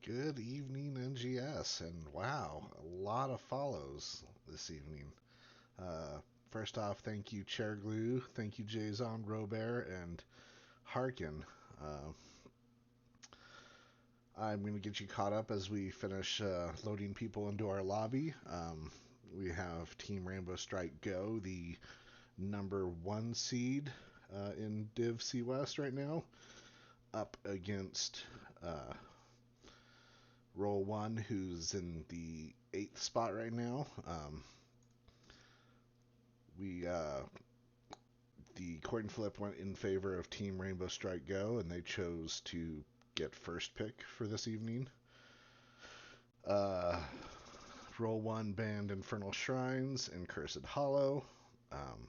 Good evening, NGS, and wow, a lot of follows this evening. Uh, First off, thank you, Chair Glue, thank you, Jason, Robert, and Harkin. Uh, I'm going to get you caught up as we finish loading people into our lobby. We have Team Rainbow Strike Go, the number one seed in Div C West right now, up against uh, Roll1, who's in the eighth spot right now. We The coin flip went in favor of Team Rainbow Strike Go, and they chose to get first pick for this evening. Uh, Roll1 banned Infernal Shrines and Cursed Hollow. Um,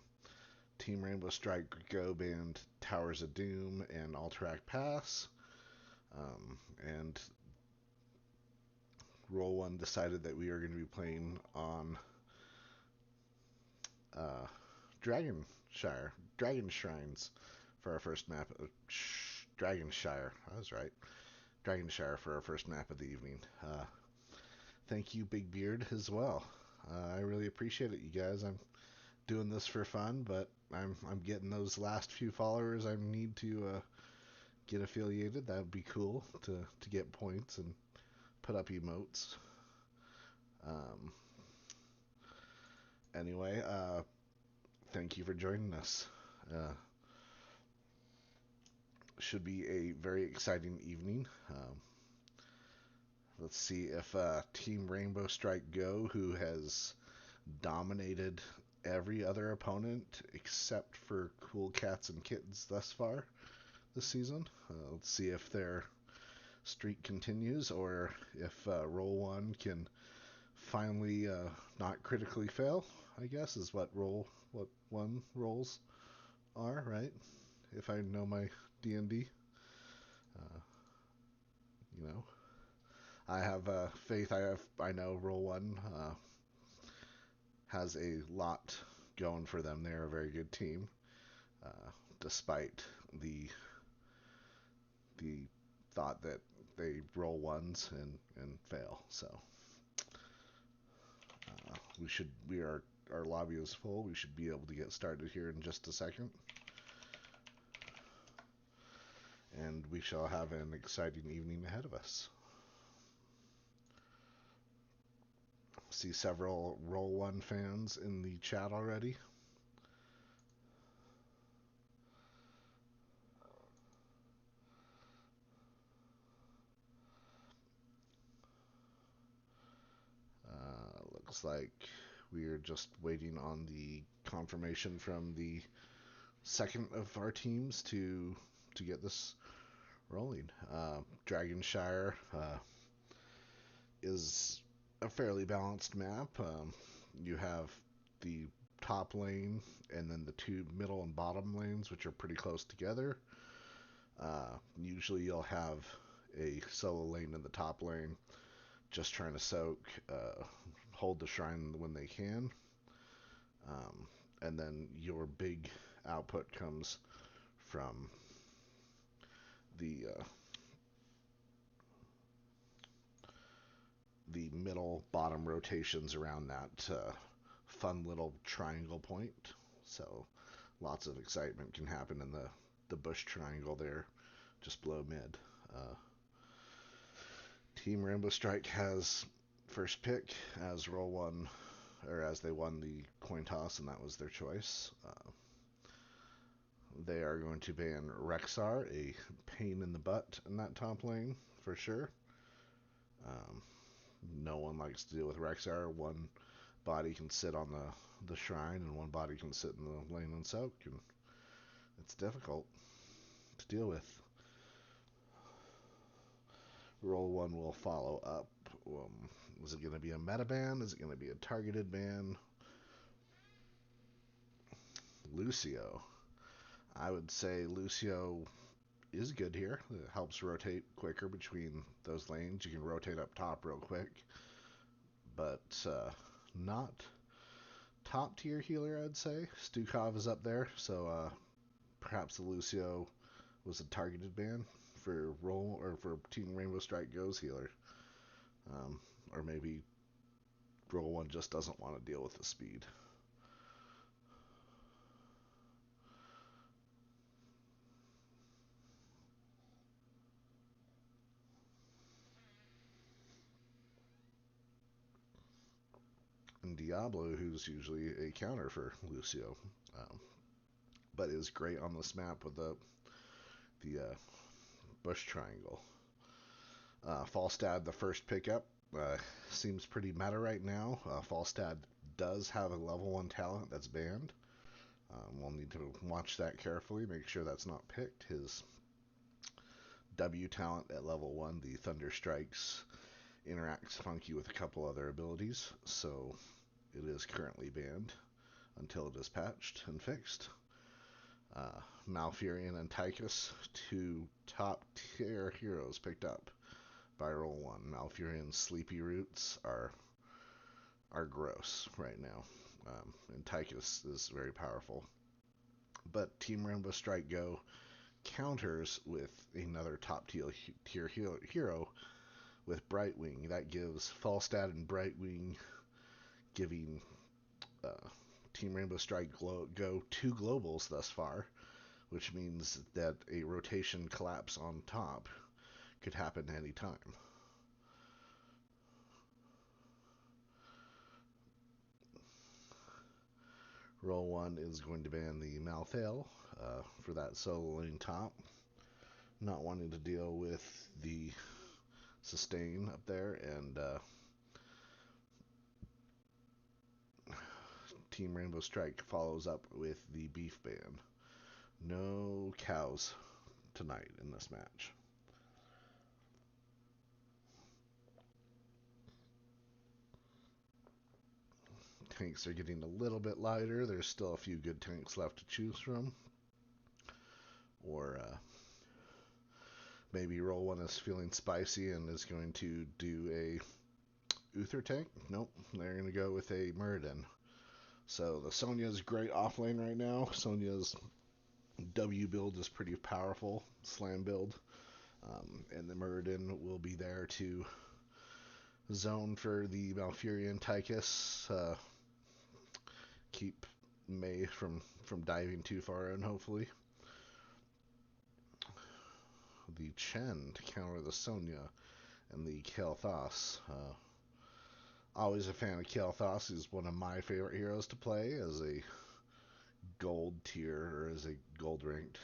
Team Rainbow Strike Go banned Towers of Doom and Alterac Pass. And Roll1 decided that we are going to be playing on uh, Dragon Shrines for our first map. Dragonshire, I was right. Dragonshire for our first map of the evening. Thank you, Big Beard, as well. I really appreciate it, you guys. I'm doing this for fun, but I'm getting those last few followers I need to get affiliated. That would be cool to get points and put up emotes. Um, anyway, thank you for joining us. Uh, should be a very exciting evening. Let's see if Team Rainbow Strike Go, who has dominated every other opponent except for Cool Cats and Kittens thus far this season. Let's see if their streak continues or if Roll1 can finally not critically fail, I guess is what one rolls are, right? If I know my D&D, uh, you know, I have faith. I know Roll1 has a lot going for them. They're a very good team, despite the thought that they roll ones and fail. So we are our lobby is full. We should be able to get started here in just a second, and we shall have an exciting evening ahead of us. See several Roll1 fans in the chat already. Looks like we are just waiting on the confirmation from the second of our teams to get this rolling. Dragonshire is a fairly balanced map. You have the top lane and then the two middle and bottom lanes, which are pretty close together. Usually you'll have a solo lane in the top lane just trying to soak, hold the shrine when they can. And then your big output comes from the the middle bottom rotations around that fun little triangle point. So lots of excitement can happen in the bush triangle there, just below mid. Uh, Team Rainbow Strike has first pick as Roll1, or as they won the coin toss, and that was their choice. They are going to ban Rexar, a pain in the butt in that top lane for sure. Um, no one likes to deal with Rexar. One body can sit on the shrine, and one body can sit in the lane and soak, and it's difficult to deal with. Roll1 will follow up. Is it going to be a meta ban? Is it going to be a targeted ban? Lucio. I would say Lucio is good here. It helps rotate quicker between those lanes. You can rotate up top real quick, but not top tier healer, I'd say. Stukov is up there, so perhaps the Lucio was a targeted ban for for Team Rainbow Strike Go's healer. Or maybe Roll1 just doesn't want to deal with the speed. And Diablo, who's usually a counter for Lucio, but is great on this map with the bush triangle. Falstad, the first pickup, seems pretty meta right now. Falstad does have a level 1 talent that's banned. We'll need to watch that carefully, make sure that's not picked. His W talent at level 1, the Thunder Strikes, interacts funky with a couple other abilities, so it is currently banned until it is patched and fixed. Malfurion and Tychus, two top tier heroes picked up by Roll1. Malfurion's sleepy roots are gross right now, and Tychus is very powerful. But Team Rainbow Strike Go counters with another top tier hero with Brightwing. That gives Falstad and Brightwing, giving Team Rainbow Strike Go 2 globals thus far, which means that a rotation collapse on top could happen any time. Roll1 is going to ban the Malthael for that solo lane top, not wanting to deal with the sustain up there, and Team Rainbow Strike follows up with the beef ban. No cows tonight in this match. Tanks are getting a little bit lighter. There's still a few good tanks left to choose from. Or maybe Roll1 is feeling spicy and is going to do a Uther tank. Nope, they're going to go with a Muradin. So the Sonya's great offlane right now. Sonya's W build is pretty powerful, slam build. And the Muradin will be there to zone for the Malfurion Tychus. Keep Mei from diving too far in, hopefully. The Chen to counter the Sonya and the Kael'thas. Always a fan of Kael'thas. He's one of my favorite heroes to play as a gold tier, or as a gold ranked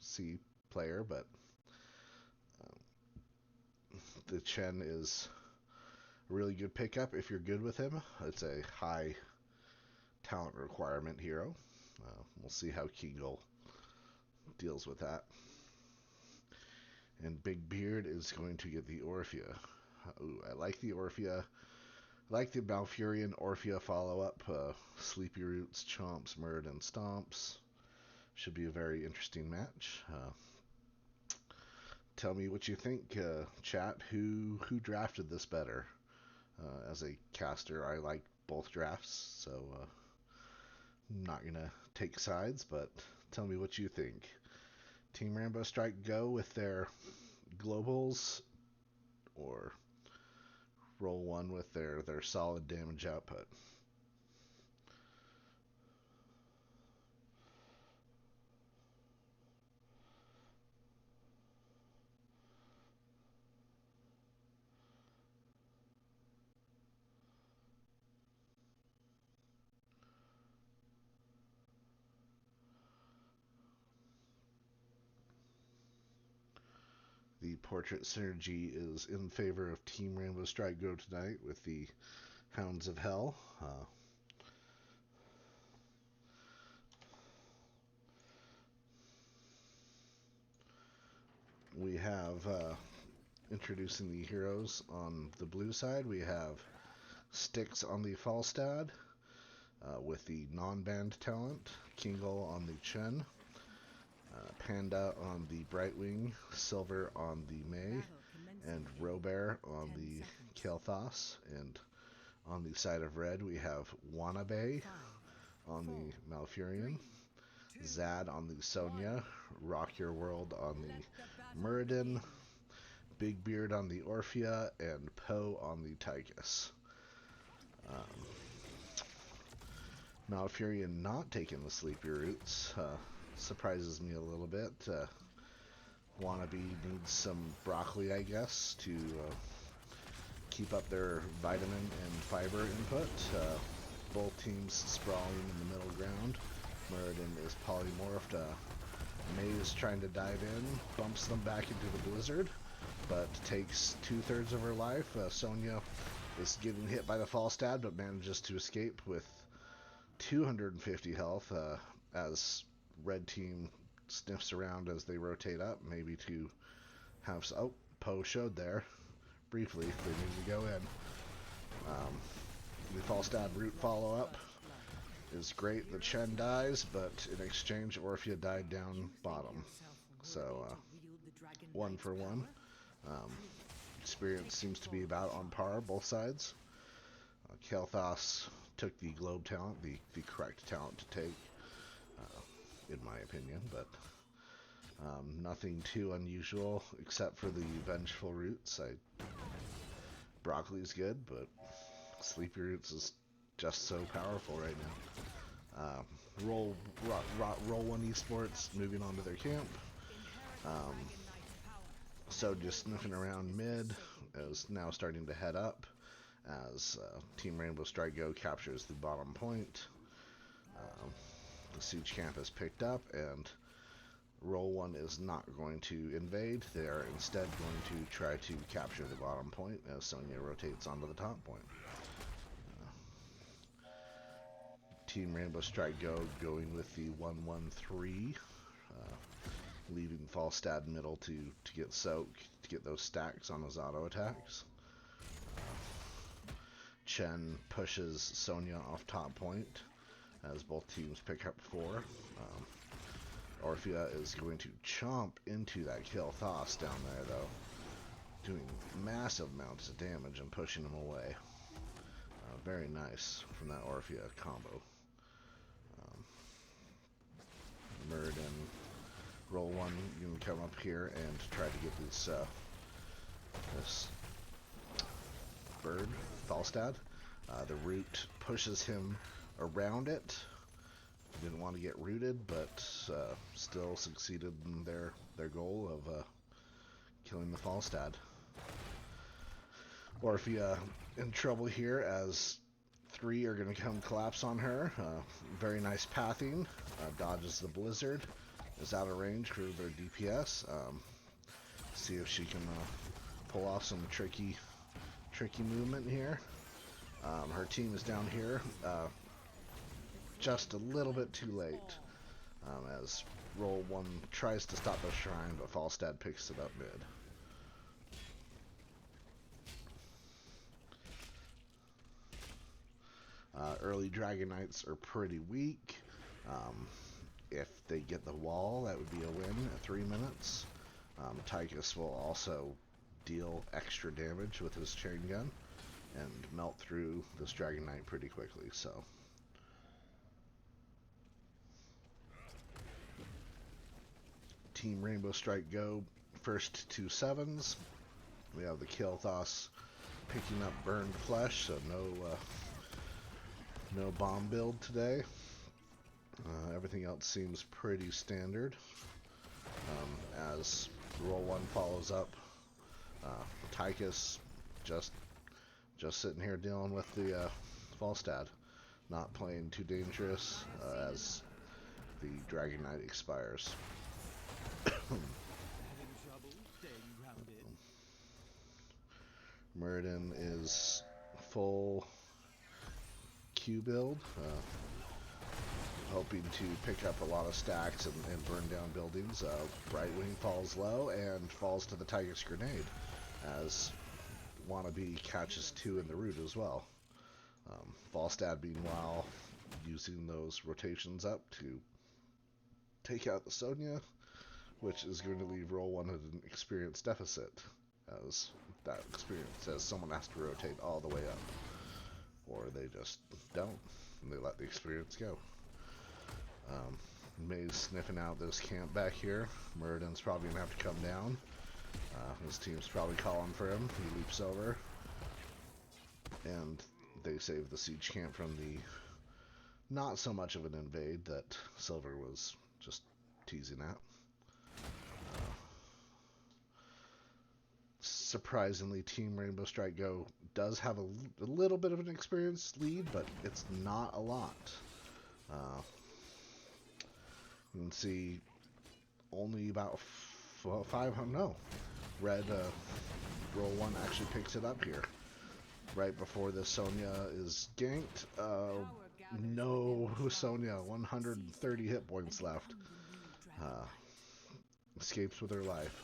C player, but the Chen is a really good pickup if you're good with him. It's a high talent requirement hero. We'll see how Kegel deals with that. And Big Beard is going to get the Orphea. Ooh, I like the Orphea. I like the Malfurion Orphea follow-up. Sleepy Roots, Chomps, Muradin, Stomps. Should be a very interesting match. Tell me what you think, chat. Who drafted this better? As a caster, I like both drafts, so I'm not going to take sides, but tell me what you think. Team Rainbow Strike Go with their globals, or Roll1 with their solid damage output? The portrait synergy is in favor of Team Rainbow Strike Go tonight with the Hounds of Hell. We have, introducing the heroes on the blue side, we have Styx on the Falstad with the non-banned talent, Kingle on the Chen, Panda on the Brightwing, Silver on the Mei, and Robert on the Kael'thas. And on the side of red, we have Wanabe on the Malfurion, Zad on the Sonya, Rock Your World on the Muradin, Big Beard on the Orphea, and Poe on the Tychus. Malfurion not taking the Sleepy Roots surprises me a little bit. Wannabe needs some broccoli, I guess, to keep up their vitamin and fiber input. Both teams sprawling in the middle ground. Muradin is polymorphed. Maze trying to dive in, bumps them back into the blizzard, but takes 2/3 of her life. Sonya is getting hit by the Falstad, but manages to escape with 250 health as red team sniffs around as they rotate up, maybe to have... Oh, Poe showed there briefly. They need to go in. The Falstad root follow-up is great. The Chen dies, but in exchange, Orphea died down bottom. So, 1 for 1. Experience seems to be about on par, both sides. Kael'thas took the globe talent, the correct talent to take, in my opinion, but nothing too unusual except for the vengeful roots. Broccoli's good, but Sleepy Roots is just so powerful right now. Roll1Esports moving on to their camp. So just sniffing around mid is now starting to head up as Team Rainbow Strike Go captures the bottom point. The siege camp is picked up, and Roll1 is not going to invade. They are instead going to try to capture the bottom point as Sonya rotates onto the top point. Team Rainbow Strike Go going with the 1-1-3, leaving Falstad middle to get soak, to get those stacks on his auto attacks. Chen pushes Sonya off top point as both teams pick up 4. Orphea is going to chomp into that Kael'thas down there, though, doing massive amounts of damage and pushing him away. Very nice from that Orphea combo. Muradin, Roll1, you can come up here and try to get this this bird, Falstad. The root pushes him around it. Didn't want to get rooted, but still succeeded in their goal of killing the Falstad. Orphea in trouble here as 3 are going to come collapse on her. Very nice pathing. Dodges the blizzard. Is out of range for their DPS. See if she can pull off some tricky movement here. Her team is down here. Just a little bit too late as Roll1 tries to stop the shrine, but Falstad picks it up mid. Early Dragon Knights are pretty weak. If they get the wall, that would be a win at 3 minutes. Tychus will also deal extra damage with his chain gun and melt through this Dragon Knight pretty quickly, so... Team Rainbow Strike Go, first 2 sevens. We have the Kael'thas picking up burned flesh, so no bomb build today. Everything else seems pretty standard. As Roll1 follows up, Tychus just sitting here dealing with the Falstad, not playing too dangerous as the Dragon Knight expires. Muradin is full Q build, hoping to pick up a lot of stacks and burn down buildings. Brightwing falls low and falls to the Tychus grenade as Wannabe catches 2 in the root as well. Falstad meanwhile using those rotations up to take out the Sonya, which is going to leave Roll1 at an experience deficit, as that experience says someone has to rotate all the way up, or they just don't, and they let the experience go. May's sniffing out this camp back here. Muradin's probably going to have to come down. His team's probably calling for him. He leaps over. And they save the siege camp from the not so much of an invade that Silver was just teasing at. Surprisingly, Team Rainbow Strike Go does have a little bit of an experience lead, but it's not a lot. You can see only about 500. No, Red Roll1 actually picks it up here right before the Sonya is ganked. No, Sonya, 130 hit points left. Escapes with her life.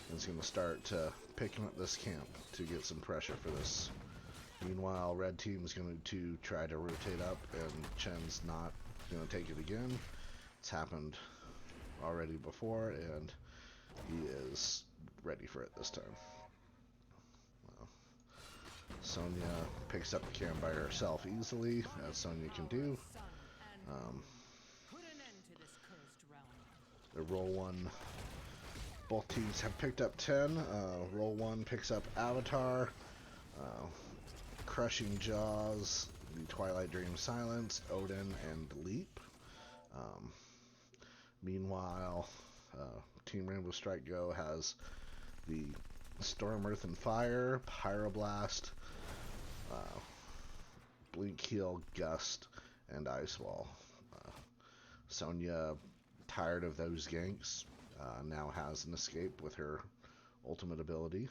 And is going to start picking up this camp to get some pressure for this. Meanwhile, Red Team is going to try to rotate up, and Chen's not going to take it again. It's happened already before, and he is ready for it this time. Well, Sonya picks up the camp by herself easily, as Sonya can do. The Roll1, both teams have picked up 10. Roll1 picks up Avatar, Crushing Jaws, the Twilight Dream Silence, Odin, and Leap. Meanwhile, Team Rainbow Strike Go has the Storm, Earth, and Fire, Pyroblast, Blink Heal, Gust, and Ice Wall. Sonya, tired of those ganks, now has an escape with her ultimate ability.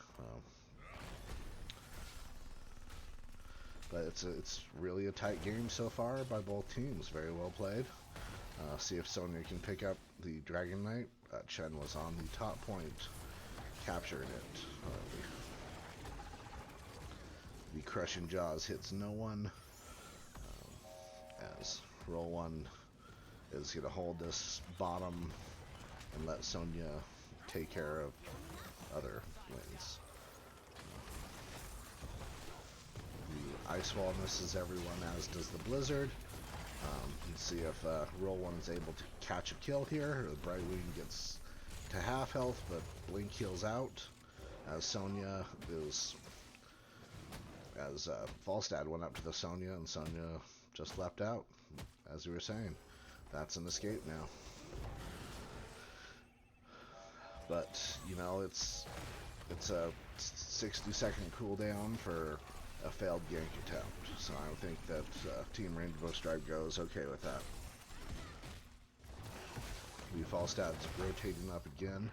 But it's really a tight game so far by both teams. Very well played. See if Sonya can pick up the Dragon Knight. Chen was on the top point, captured it. The Crushing Jaws hits no one, as Roll1 is going to hold this bottom and let Sonya take care of other lanes. The Ice Wall misses everyone, as does the Blizzard. Let's see if Roll1 is able to catch a kill here. Brightwing gets to half health, but Blink heals out, as Sonya is... As Falstad went up to the Sonya, and Sonya just leapt out, as we were saying. That's an escape now. But, you know, it's a 60-second cooldown for a failed gank attempt. So I think that Team Rainbow Strike Go is okay with that. The Falstad's rotating up again,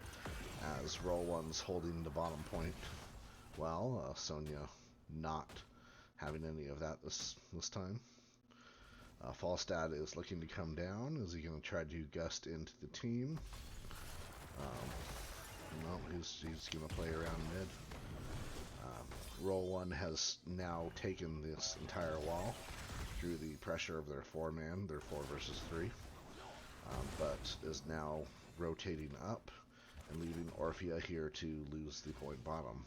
as Roll1's holding the bottom point. Well, Sonya not having any of that this time. Falstad is looking to come down. Is he going to try to gust into the team? No, he's going to play around mid. Roll1 has now taken this entire wall through the pressure of their 4-man, their 4 versus 3, but is now rotating up and leaving Orphea here to lose the point bottom.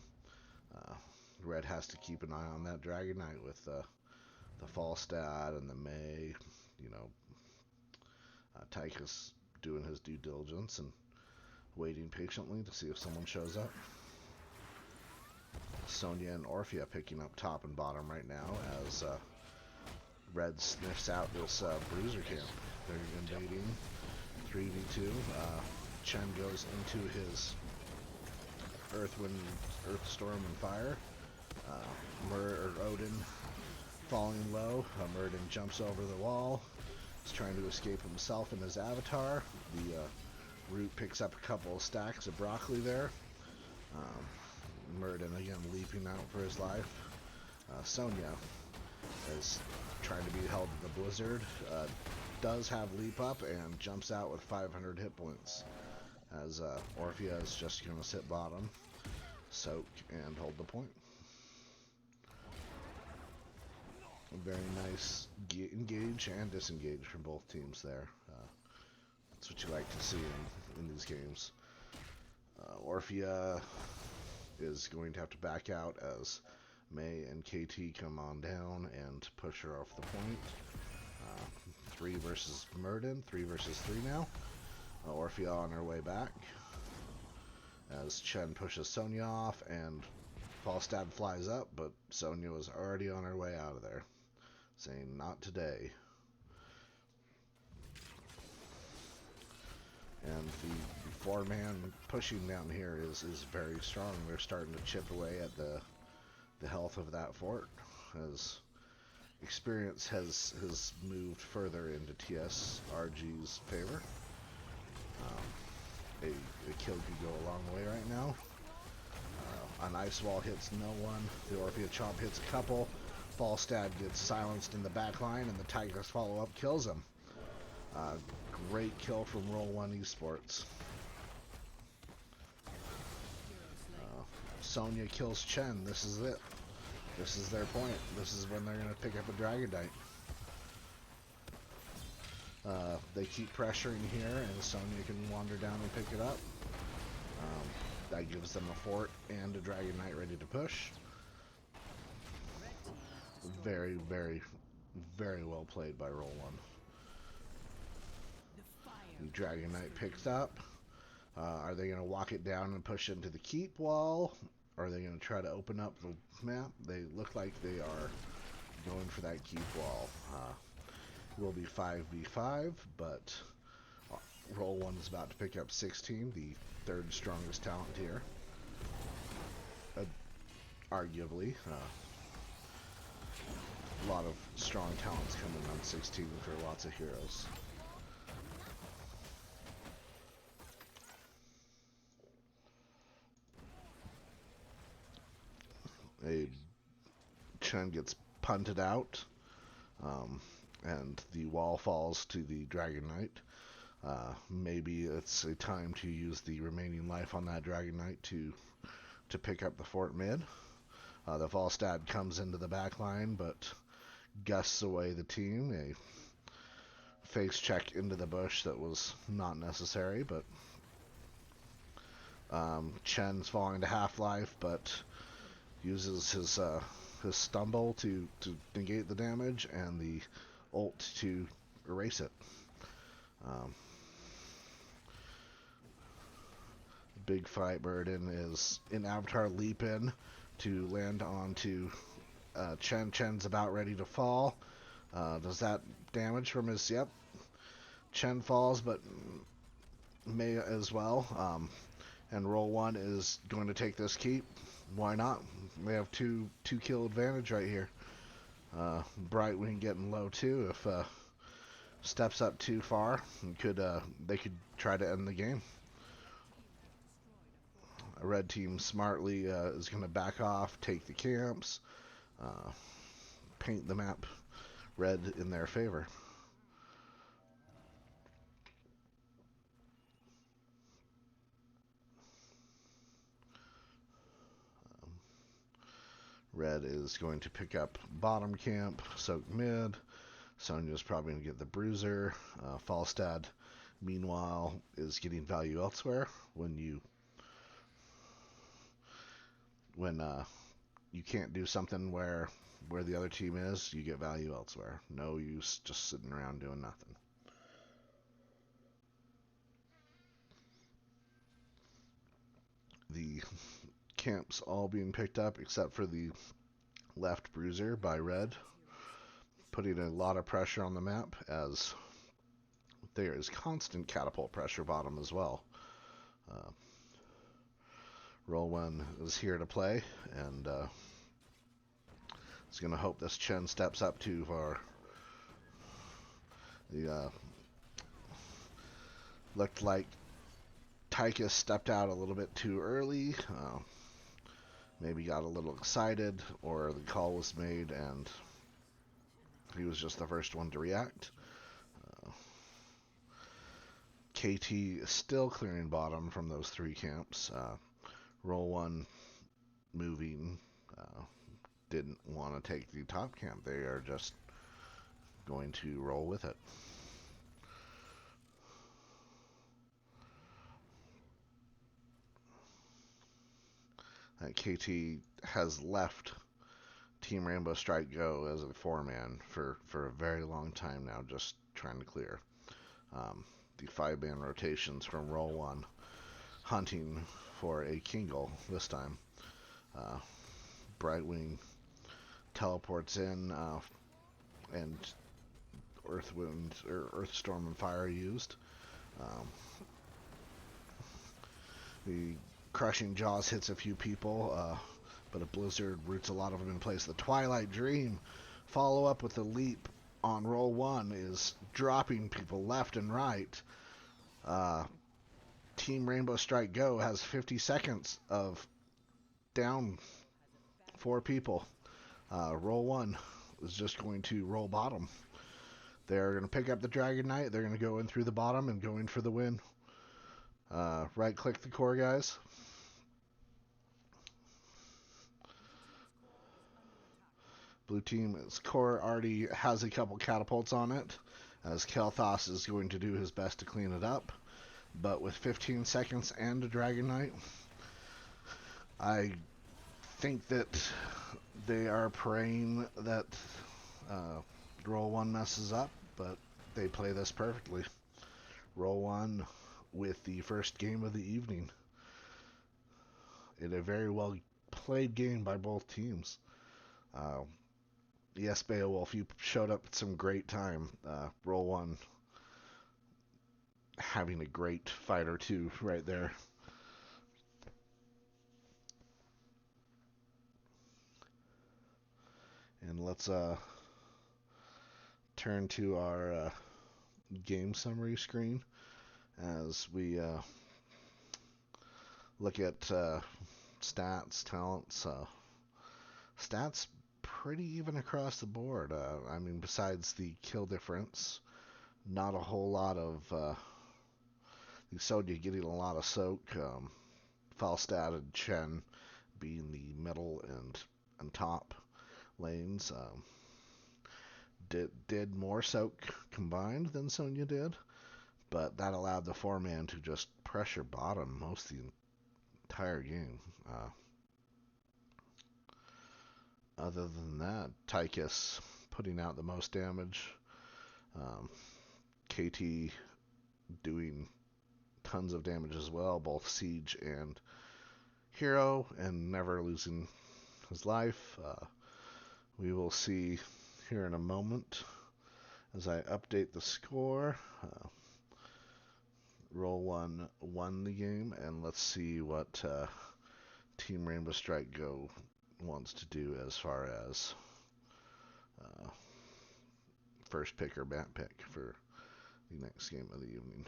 Red has to keep an eye on that Dragon Knight with the Falstad and the Mei. You know, Tychus doing his due diligence and waiting patiently to see if someone shows up. Sonya and Orphea picking up top and bottom right now, as Red sniffs out this bruiser camp. They're invading 3v2. Chen goes into his Earth, Storm, and Fire. Odin falling low. Muradin jumps over the wall. He's trying to escape himself and his avatar. The Root picks up a couple of stacks of broccoli there. Muradin again leaping out for his life. Sonya is trying to be held to the Blizzard. Does have leap up and jumps out with 500 hit points, as Orphea is just going to sit bottom, soak, and hold the point. A very nice engage and disengage from both teams there. That's what you like to see in these games. Orphea is going to have to back out as Mei and KT come on down and push her off the point. 3 versus Murden, 3 versus 3 now. Orphea on her way back as Chen pushes Sonya off and Falstad flies up, but Sonya was already on her way out of there, saying not today. And the 4-man pushing down here is very strong. They're starting to chip away at the health of that fort as experience has moved further into TSRG's favor. A kill could go a long way right now. An ice wall hits no one. The Orphea chomp hits a couple. Falstad gets silenced in the back line, and the Tiger's follow-up kills him. Great kill from Roll1Esports. Sonya kills Chen. This is it. This is their point. This is when they're going to pick up a Dragon Knight. They keep pressuring here, and Sonya can wander down and pick it up. That gives them a fort and a Dragon Knight ready to push. Very, very, very well played by Roll1. The Dragon Knight picks up. Are they going to walk it down and push into the keep wall? Or are they going to try to open up the map? They look like they are going for that keep wall. It will be 5v5, but Roll1 is about to pick up 16, the third strongest talent here. Arguably. A lot of strong talents coming on 16 for lots of heroes. Chen gets punted out, and the wall falls to the Dragon Knight. Maybe it's a time to use the remaining life on that Dragon Knight to pick up the fort mid. The Falstad comes into the back line, but gusts away the team. A face check into the bush that was not necessary, but Chen's falling to half-life, but uses his stumble to negate the damage and the ult to erase it. Big fight burden is in Avatar leap in to land onto Chen. Chen's about ready to fall. Does that damage from his... Yep. Chen falls, but may as well. And Roll1 is going to take this keep. Why not? They have two kill advantage right here. Brightwing getting low too. If steps up too far, they could try to end the game. A red team smartly is going to back off, take the camps, paint the map red in their favor. Red is going to pick up bottom camp, soak mid. Sonya's probably going to get the bruiser. Falstad, meanwhile, is getting value elsewhere. When you can't do something where the other team is, you get value elsewhere. No use just sitting around doing nothing. The camps all being picked up except for the left bruiser by Red, putting a lot of pressure on the map as there is constant catapult pressure bottom as well. Roll1 is here to play, and is going to hope this Chen steps up too far. Looked like Tychus stepped out a little bit too early. Maybe got a little excited, or the call was made and he was just the first one to react. KT is still clearing bottom from those three camps. Roll1 moving, didn't want to take the top camp. They are just going to roll with it. KT has left Team Rainbow Strike Go as a four-man for a very long time now, just trying to clear. The five-man rotations from Roll1, hunting for a Kingle this time. Brightwing teleports in, and Earth Storm and Fire used. The Crushing Jaws hits a few people, but a Blizzard roots a lot of them in place. The Twilight Dream follow up with the Leap on Roll1 is dropping people left and right. Team Rainbow Strike Go has 50 seconds of down 4 people. Roll1 is just going to roll bottom. They're going to pick up the Dragon Knight. They're going to go in through the bottom and go in for the win. Right click the core, guys. Blue team's core already has a couple catapults on it, as Kel'Thas is going to do his best to clean it up. But with 15 seconds and a Dragon Knight, I think that they are praying that Roll1 messes up, but they play this perfectly. Roll1 with the first game of the evening in a very well played game by both teams. Yes, Beowulf, you showed up at some great time. Roll1 having a great fight or two right there. And let's turn to our game summary screen as we look at stats, talents. Stats pretty even across the board. I mean, besides the kill difference, not a whole lot of Sonya getting a lot of soak. Falstad and Chen being the middle and top lanes. Did more soak combined than Sonya did, but that allowed the four-man to just pressure bottom most of the entire game. Other than that, Tychus putting out the most damage. KT doing tons of damage as well, both Siege and Hero, and never losing his life. We will see here in a moment as I update the score. Roll1 won the game, and let's see what Team Rainbow Strike Go wants to do as far as first pick or bat pick for the next game of the evening.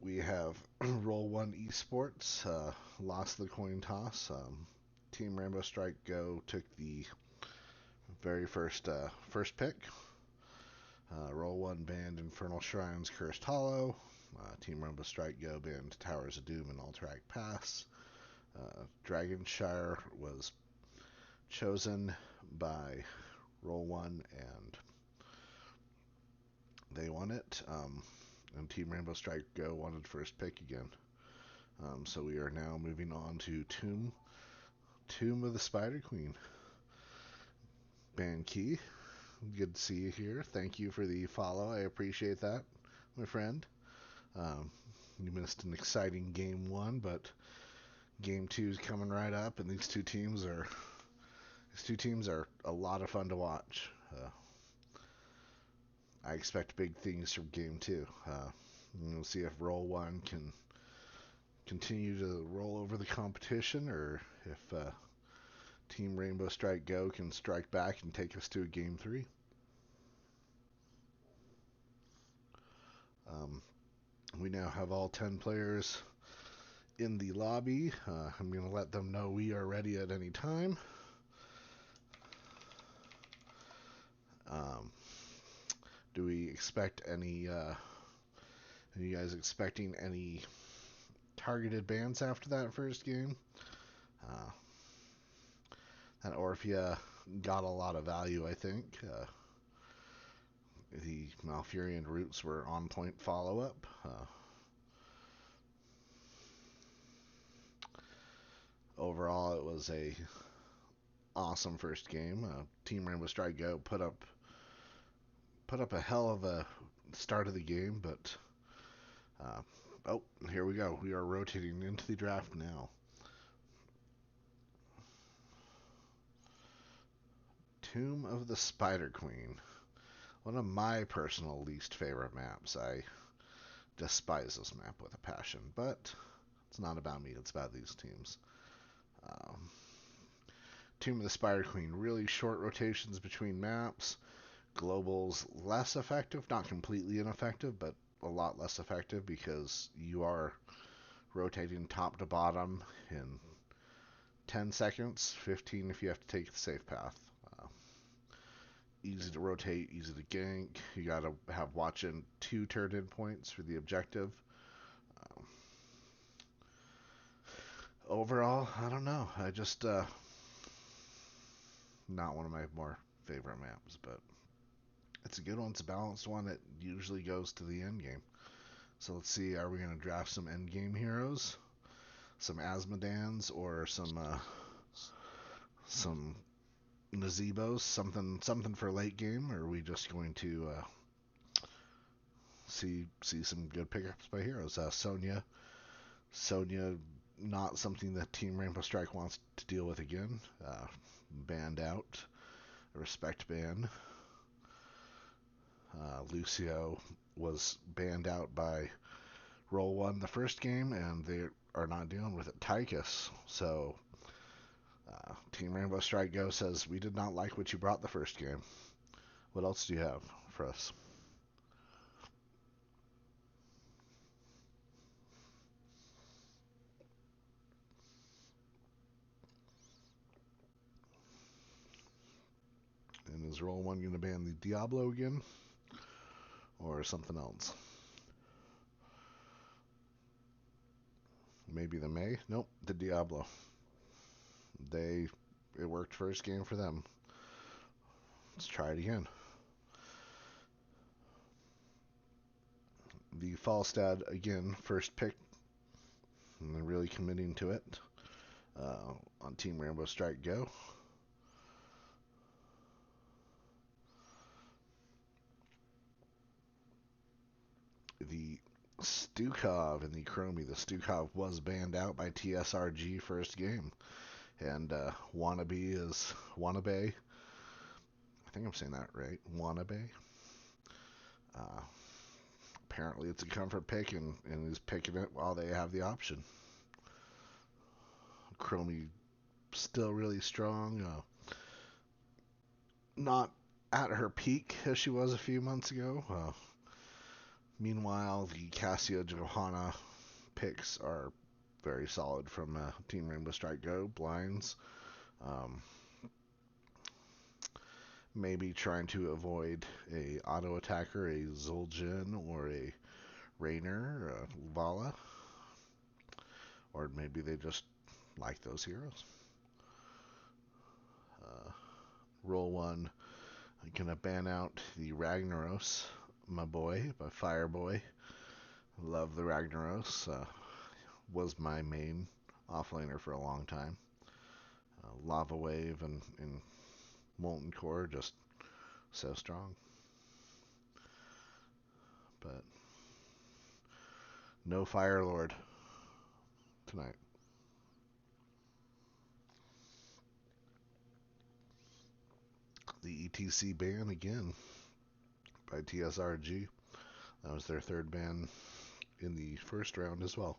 we have Roll1Esports, lost the coin toss. Team Rainbow Strike Go took the very first pick. Roll1 banned Infernal Shrines, Cursed Hollow. Team Rainbow Strike Go banned Towers of Doom and Alterac Pass. Dragonshire was chosen by Roll1 and they won it. And Team Rainbow Strike Go wanted first pick again. So we are now moving on to Tomb of the Spider Queen. Ban Key, good to see you here. Thank you for the follow. I appreciate that, my friend. You missed an exciting game 1, but game 2 is coming right up, and these two teams are a lot of fun to watch. I expect big things from game 2. We'll see if Roll1 can continue to roll over the competition, or if Team Rainbow Strike Go can strike back and take us to a game 3. We now have all 10 players in the lobby. I'm going to let them know we are ready at any time. Do we expect any, are you guys expecting any targeted bans after that first game? That Orphea got a lot of value, I think. The Malfurion roots were on point follow-up. Overall, it was a awesome first game. Team Rainbow Strike Go put up a hell of a start of the game, but oh, here we go. We are rotating into the draft now. Tomb of the Spider Queen. One of my personal least favorite maps. I despise this map with a passion, but it's not about me, it's about these teams. Tomb of the Spider Queen, really short rotations between maps. Global's less effective, not completely ineffective, but a lot less effective because you are rotating top to bottom in 10 seconds, 15 if you have to take the safe path. Easy to rotate, easy to gank. You gotta have watching 2 turn-in points for the objective. Overall, I don't know. I just not one of my more favorite maps, but it's a good one. It's a balanced one. It usually goes to the end game. So let's see. Are we gonna draft some end game heroes, some Asmodans, or some Nazebos, something for late game, or are we just going to see some good pickups by heroes? Sonya, not something that Team Rainbow Strike wants to deal with again. Banned out, a respect ban. Lucio was banned out by Roll1 the first game, and they are not dealing with it. Tychus, so Team Rainbow Strike Go says, we did not like what you brought the first game. What else do you have for us? And is Roll1 going to ban the Diablo again? Or something else? Maybe the May? Nope, the Diablo. It worked first game for them. Let's try it again. The Falstad, again, first pick. And they're really committing to it on Team Rainbow Strike Go. The Stukov and the Chromie. The Stukov was banned out by TSRG first game. And Wannabe. I think I'm saying that right. Wannabe. Apparently it's a comfort pick, and is picking it while they have the option. Chromie still really strong. Not at her peak as she was a few months ago. Meanwhile, the Cassia Johanna picks are very solid from Team Rainbow Strike Go. Blinds. Um, Maybe trying to avoid a auto attacker, a Zul'jin, or a Raynor, Vala. Or maybe they just like those heroes. Roll1 gonna ban out the Ragnaros, my boy, my Fireboy. Love the Ragnaros. Was my main offlaner for a long time. Lava Wave and Molten Core just so strong. But no Fire Lord tonight. The ETC ban again by TSRG. That was their third ban in the first round as well.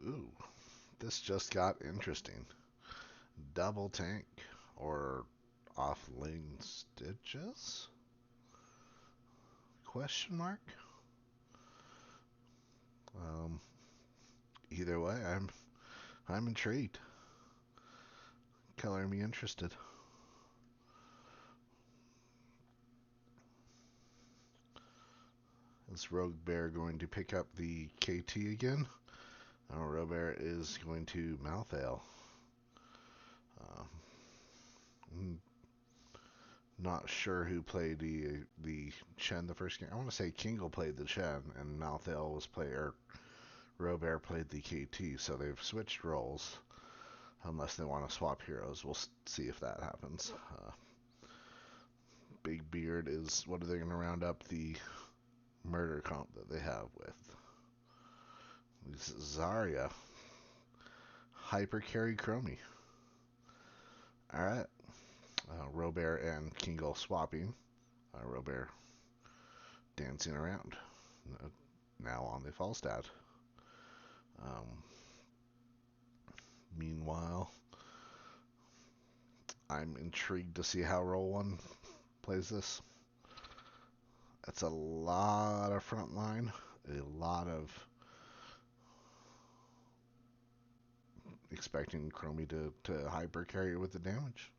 Ooh, this just got interesting. Double tank or off lane stitches? Question mark? Um, Either way, I'm intrigued. Color me interested. Is Rogue Bear going to pick up the KT again? Oh, Rogue Bear is going to Malthael. Not sure who played the Chen the first game. I want to say Kingle played the Chen and Malthael was player. Robert played the KT, so they've switched roles. Unless they want to swap heroes, we'll see if that happens. Big Beard is what are they going to round up the murder comp that they have with? Zarya, hyper carry Chromie. All right, Robert and Kingle swapping. Robert dancing around. Now on the Falstad. Meanwhile, I'm intrigued to see how Roll1 plays this. That's a lot of front line, a lot of expecting Chromie to hyper carry with the damage.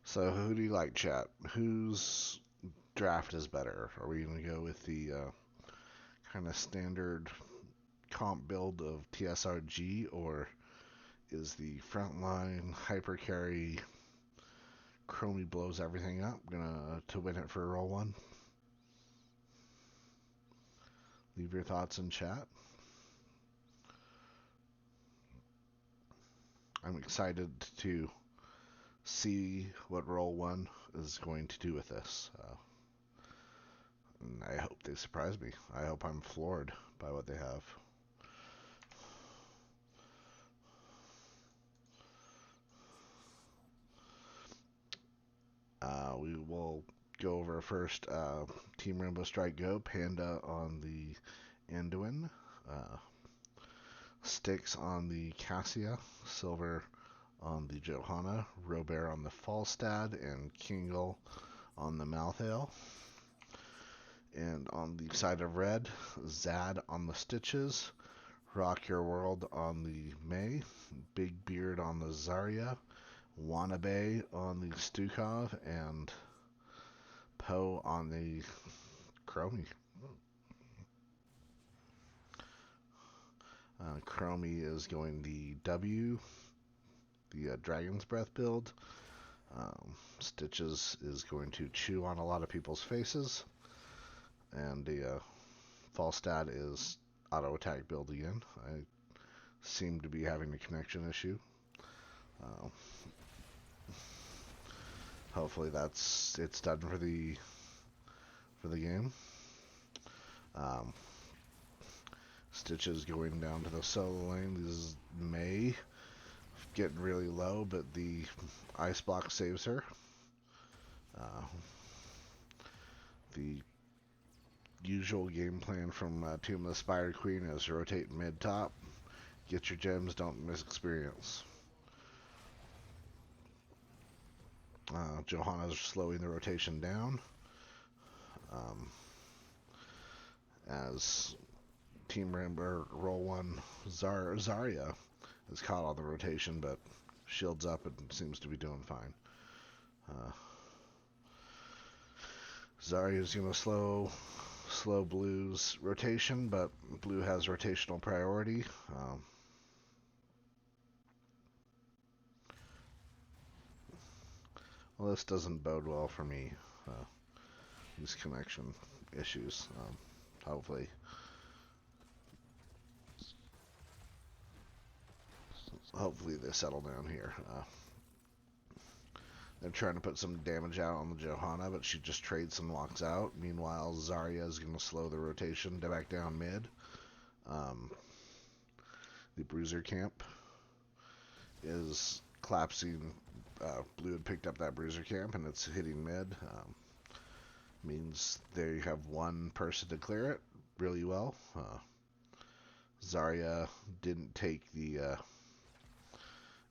So who do you like, chat? Whose draft is better? Are we going to go with the kind of standard comp build of TSRG, or is the frontline hyper carry Chromie blows everything up gonna to win it for Roll1? Leave your thoughts in chat. I'm excited to see what Roll1 is going to do with this. And I hope they surprise me. I hope I'm floored by what they have. We will go over first Team Rainbow Strike Go, Panda on the Anduin, Styx on the Cassia, Silver on the Johanna, Robert on the Falstad, and Kingle on the Malthael. And on the side of red, Zad on the Stitches, Rock Your World on the May, Big Beard on the Zarya, Wanabe on the Stukov, and Poe on the Chromie. Chromie is going the W, the Dragon's Breath build. Stitches is going to chew on a lot of people's faces. And the fall stat is auto attack build again. I seem to be having a connection issue. Uh, Hopefully it's done for the game. Um, Stitches going down to the solo lane. This is May getting really low, but the ice block saves her. Uh, the usual game plan from Tomb of the Spider Queen is rotate mid top, get your gems, don't miss experience. Johanna's slowing the rotation down. As Team Rainbow Roll1 Zarya is caught on the rotation, but shields up and seems to be doing fine. Zarya's gonna slow Blue's rotation, but Blue has rotational priority. Well, this doesn't bode well for me. These connection issues. Hopefully they settle down here. They're trying to put some damage out on the Johanna, but she just trades and walks out. Meanwhile, Zarya is going to slow the rotation back down mid. The Bruiser camp is collapsing. Blue had picked up that Bruiser camp, and it's hitting mid. Means they have one person to clear it really well. Zarya didn't take the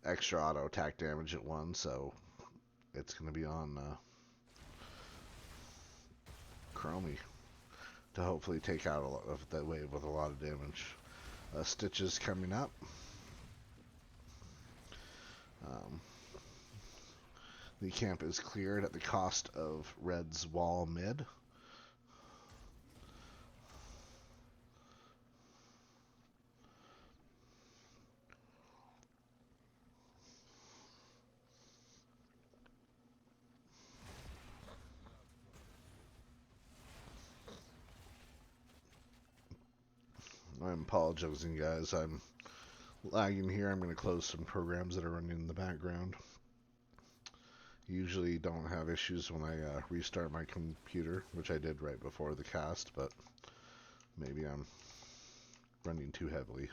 extra auto attack damage at one, so it's going to be on Chromie to hopefully take out a lot of that wave with a lot of damage. Stitches coming up. The camp is cleared at the cost of Red's wall mid. I'm apologizing, guys. I'm lagging here. I'm going to close some programs that are running in the background. Usually don't have issues when I restart my computer, which I did right before the cast, but maybe I'm running too heavily.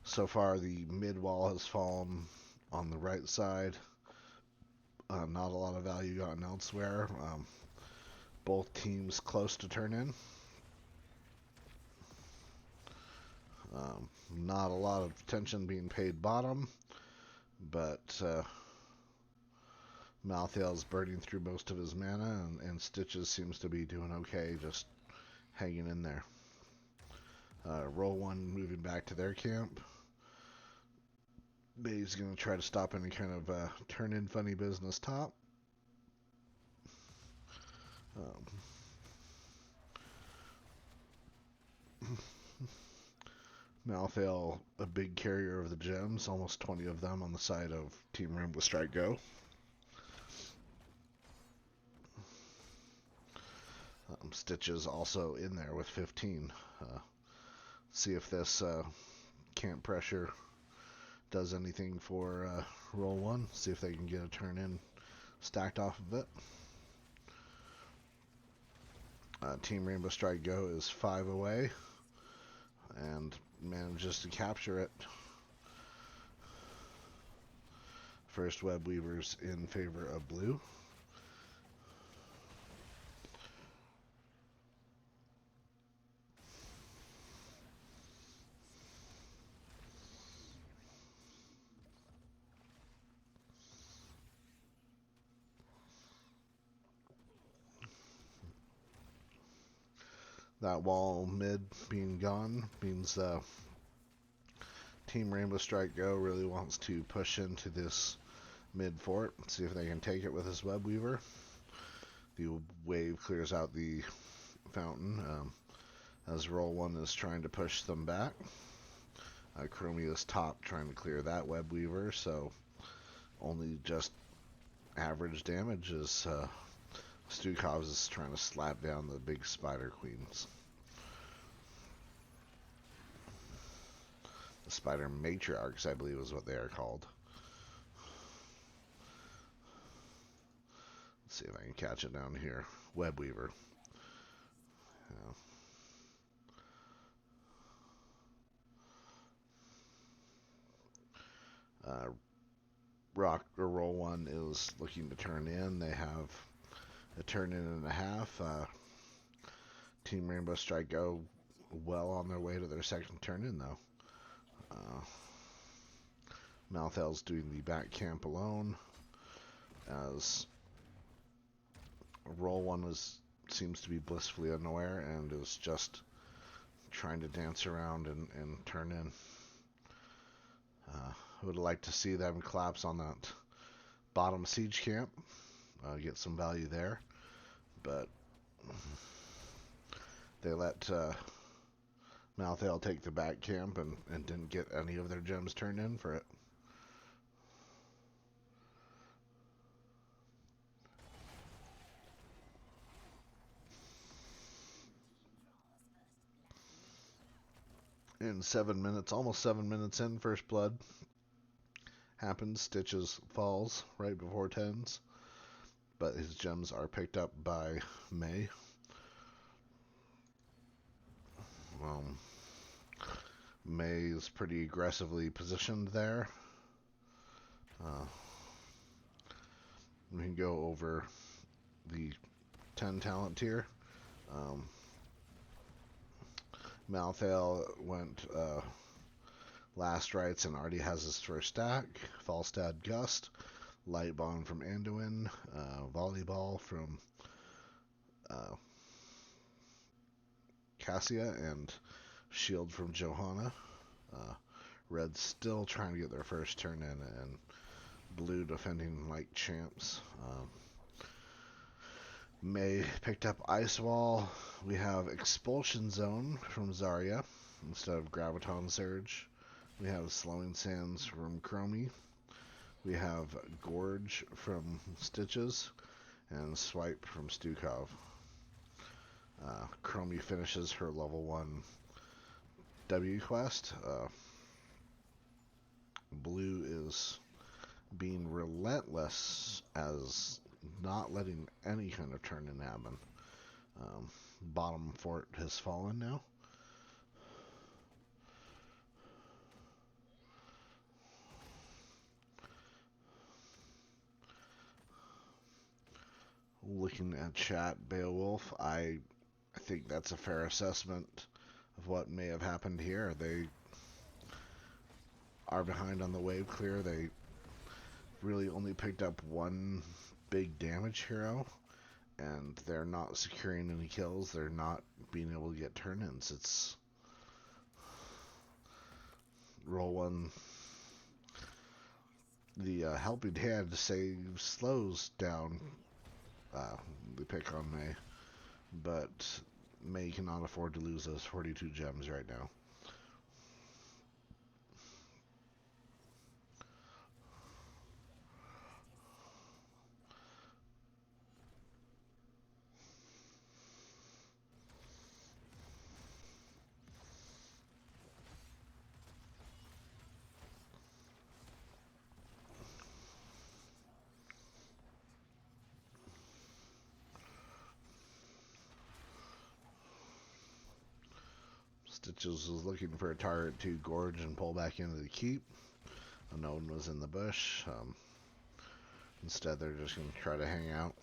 So far, the mid wall has fallen on the right side. Not a lot of value gotten elsewhere. Both teams close to turn in. Not a lot of attention being paid bottom, but Malthael's burning through most of his mana, and Stitches seems to be doing okay, just hanging in there. Roll1 moving back to their camp. Bay's going to try to stop any kind of turn-in funny business top. Malthael, a big carrier of the gems, almost 20 of them on the side of Team Rainbow Strike Go. Stitches also in there with 15. See if this camp pressure does anything for Roll1. See if they can get a turn in stacked off of it. Team Rainbow Strike Go is 5 away and manages to capture it. First Web Weavers in favor of Blue. That wall mid being gone means Team Rainbow Strike Go really wants to push into this mid fort, see if they can take it with this Web Weaver. The wave clears out the fountain as Roll1 is trying to push them back. Chromie is top trying to clear that Web Weaver, so only just average damage as Stukov is trying to slap down the big spider queens. The spider matriarchs, I believe, is what they are called. Let's see if I can catch it down here. Web Weaver. Yeah. Roll1 is looking to turn in. They have a turn in and a half. Team Rainbow Strike Go well on their way to their second turn in, though. Malthael's doing the back camp alone, as Roll1 seems to be blissfully unaware and is just trying to dance around and turn in. I would like to see them collapse on that bottom siege camp, get some value there, but they let Malthael take the back camp and didn't get any of their gems turned in for it. In 7 minutes, almost 7 minutes in, first blood happens. Stitches falls right before tens, but his gems are picked up by May. May is pretty aggressively positioned there. We can go over the 10 talent tier. Malthael went last rites and already has his first stack. Falstad Gust, Light Bond from Anduin, Volleyball from Cassia, and Shield from Johanna. Red's still trying to get their first turn in, and Blue defending like champs. May picked up Ice Wall. We have Expulsion Zone from Zarya instead of Graviton Surge. We have Slowing Sands from Chromie. We have Gorge from Stitches and Swipe from Stukov. Chromie finishes her level 1 W quest. Blue is being relentless as not letting any kind of turn in happen. Bottom fort has fallen now. Looking at chat, Beowulf, I think that's a fair assessment of what may have happened here. They are behind on the wave clear. They really only picked up one big damage hero, and they're not securing any kills. They're not being able to get turn-ins. It's Roll1. The helping hand slows down the pick on May, but May cannot afford to lose those 42 gems right now. Stitches was looking for a target to gorge and pull back into the keep. No one was in the bush. Instead, they're just going to try to hang out.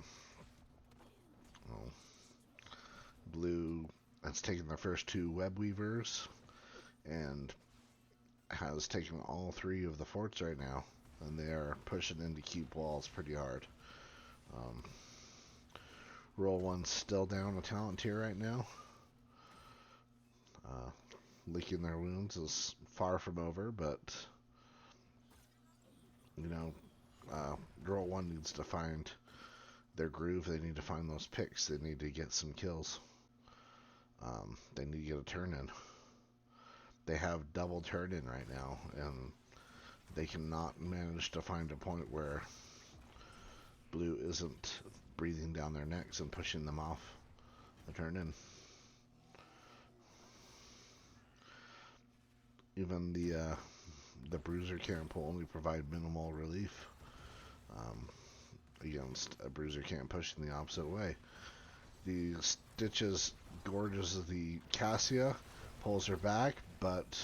Blue has taken the first 2 web weavers and has taken all 3 of the forts right now, and they are pushing into keep walls pretty hard. Roll1's still down a talent tier right now. Licking their wounds is far from over, but Roll1 needs to find their groove. They need to find those picks. They need to get some kills. They need to get a turn in. They have double turn in right now, and they cannot manage to find a point where blue isn't breathing down their necks and pushing them off the turn in. Even the bruiser camp will only provide minimal relief against a bruiser camp pushing the opposite way. The Stitches gorges the Cassia, pulls her back, but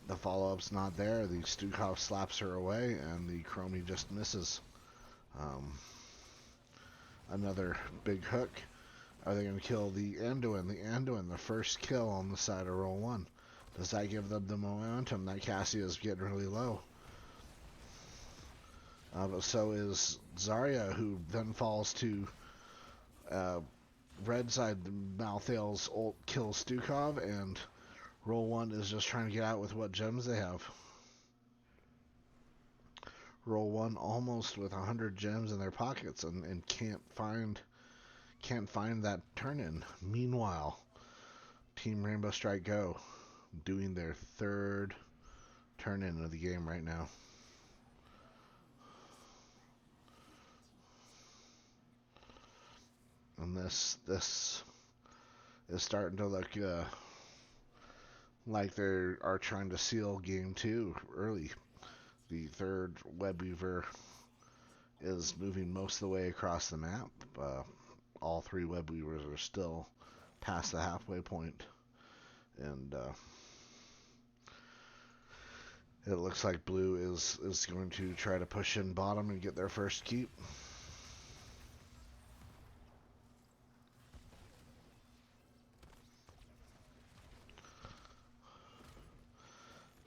the follow-up's not there. The Stukov slaps her away, and the Chromie just misses. Another big hook. Are they going to kill the Anduin? The Anduin, the first kill on the side of Roll1. Does that give them the momentum? That Cassia is getting really low. But so is Zarya, who then falls to red side. Malthael's ult kills Stukov, and Roll1 is just trying to get out with what gems they have. Roll1 almost with 100 gems in their pockets and can't find that turn-in. Meanwhile, Team Rainbow Strike Go doing their third turn-in of the game right now. And this is starting to look like they are trying to seal game 2 early. The third web weaver is moving most of the way across the map. All 3 web weavers are still past the halfway point, and it looks like blue is going to try to push in bottom and get their first keep.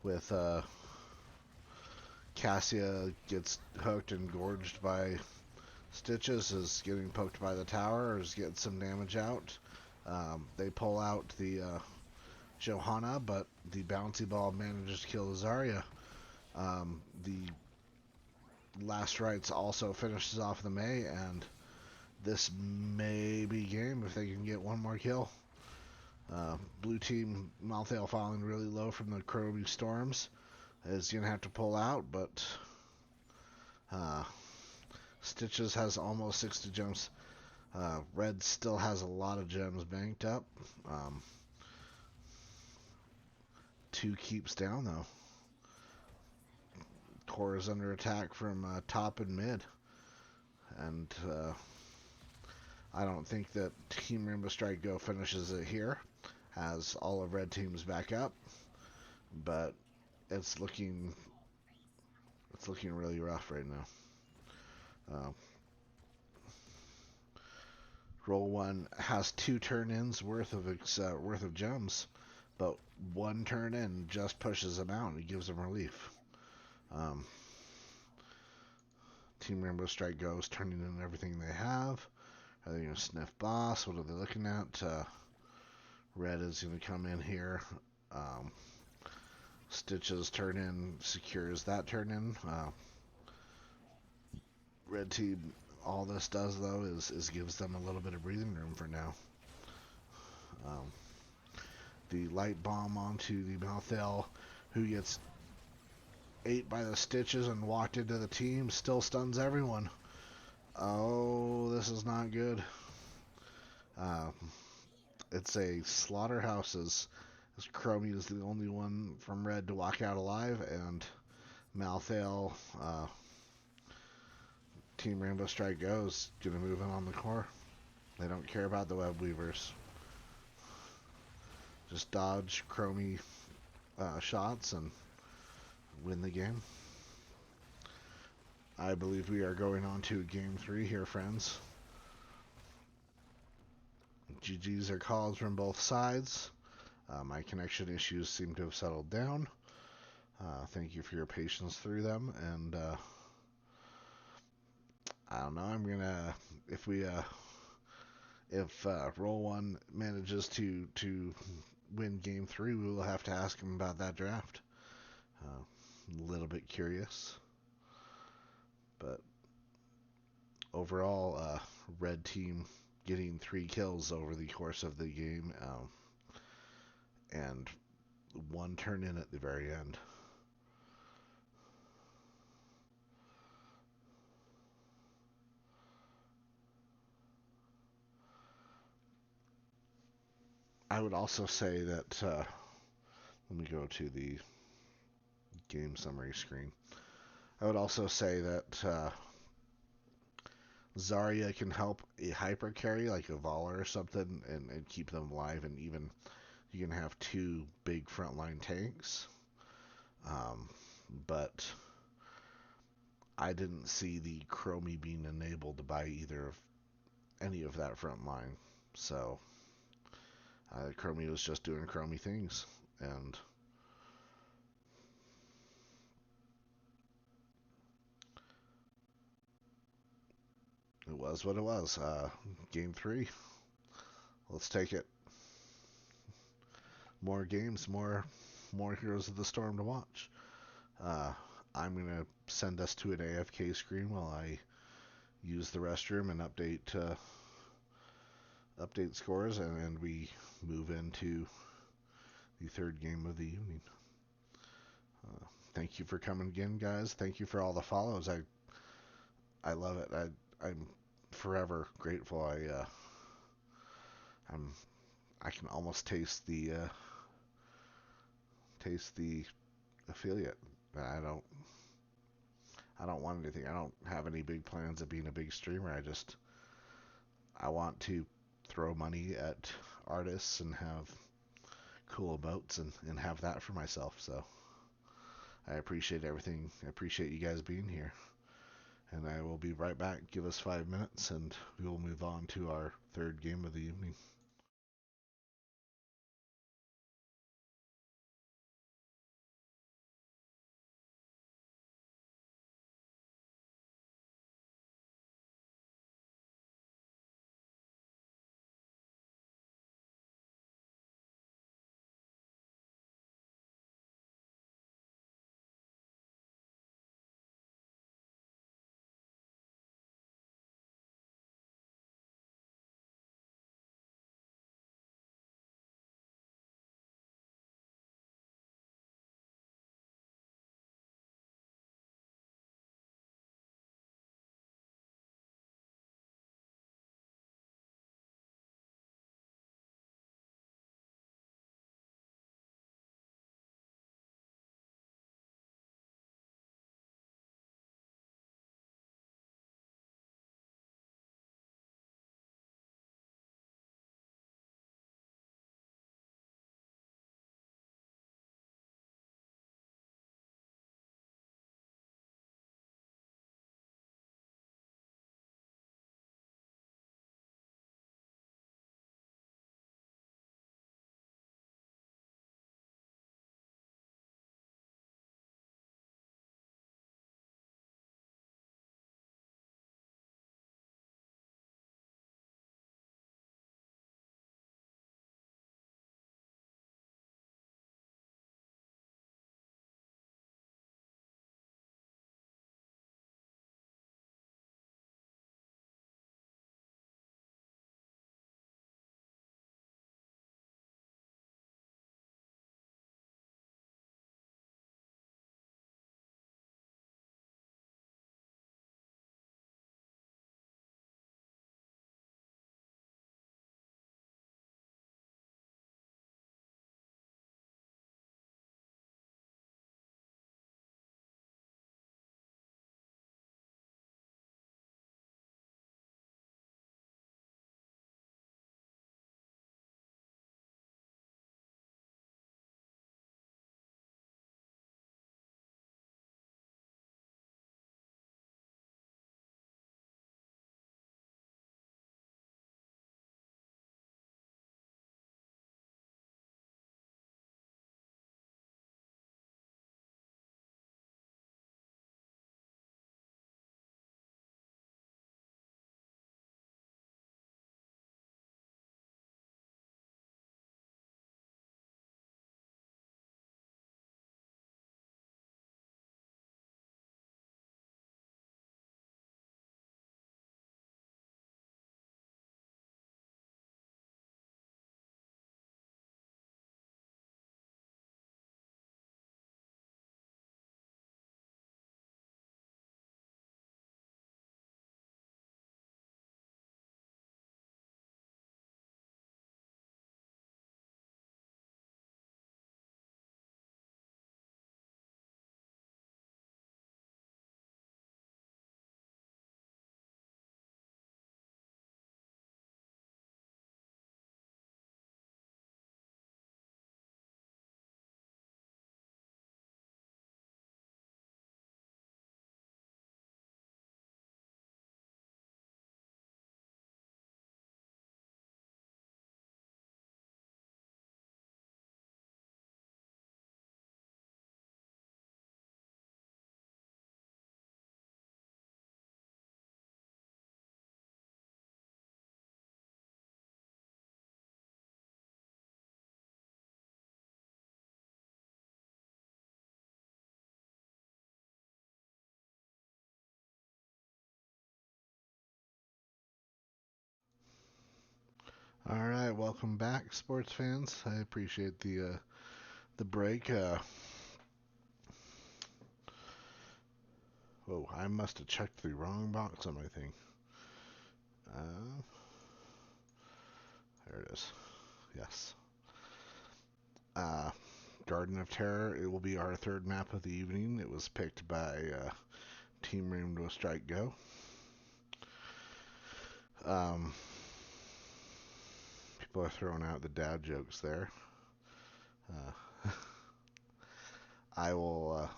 With Cassia gets hooked and gorged by Stitches, is getting poked by the tower, is getting some damage out. They pull out the Johanna, but the bouncy ball manages to kill the Zarya. The last rites also finishes off the Mei, and this may be game if they can get one more kill. Blue team, Malthael falling really low from the Chromie Storms, is going to have to pull out, but Stitches has almost 60 gems. Red still has a lot of gems banked up. 2 keeps down, though. Core is under attack from top and mid. And I don't think that Team Rainbow Strike Go finishes it here. Has all of red teams back up. But it's looking really rough right now. Roll1 has 2 turn-ins worth of gems, but 1 turn-in just pushes them out and gives them relief. Team Rainbow Strike goes turning in everything they have. Are they going to sniff boss? What are they looking at? Red is going to come in here. Stitches turn in secures that turn in. Red team, all this does though is gives them a little bit of breathing room for now. The light bomb onto the Malthael, who gets ate by the Stitches and walked into the team, still stuns everyone. Oh, this is not good. It's a slaughterhouse as Chromie is the only one from red to walk out alive, and Malthael, Team Rainbow Strike goes gonna move in on the core. They don't care about the web weavers. Just dodge Chromie shots and win the game. I believe we are going on to game 3 here, friends. GGs are called from both sides. My connection issues seem to have settled down. Thank you for your patience through them, and I don't know. I'm gonna if Roll1 manages to win game 3, we will have to ask him about that draft. A little bit curious, but overall, red team getting 3 kills over the course of the game, and 1 turn in at the very end. I would also say that, let me go to the game summary screen. I would also say that Zarya can help a hyper carry like a Voller or something and keep them alive, and even you can have two big frontline tanks. Um, but I didn't see the Chromie being enabled by either of any of that front line. So Chromie was just doing Chromie things, and it was what it was. Game 3, let's take it. More games, more Heroes of the Storm to watch. Uh, I'm gonna send us to an AFK screen while I use the restroom and update scores, and we move into the third game of the evening. Thank you for coming again, guys. Thank you for all the follows. I love it. I'm forever grateful. I'm I can almost taste the affiliate. I don't want anything. I don't have any big plans of being a big streamer. I want to throw money at artists and have cool emotes and have that for myself. So I appreciate everything. I appreciate you guys being here. And I will be right back. Give us 5 minutes and we will move on to our third game of the evening. All right, welcome back, sports fans. I appreciate the break. Whoa, I must have checked the wrong box on my thing. Uh, there it is. Yes. Uh, Garden of Terror. It will be our third map of the evening. It was picked by Team Rainbow Strike Go. Um, People are throwing out the dad jokes there. Uh, I will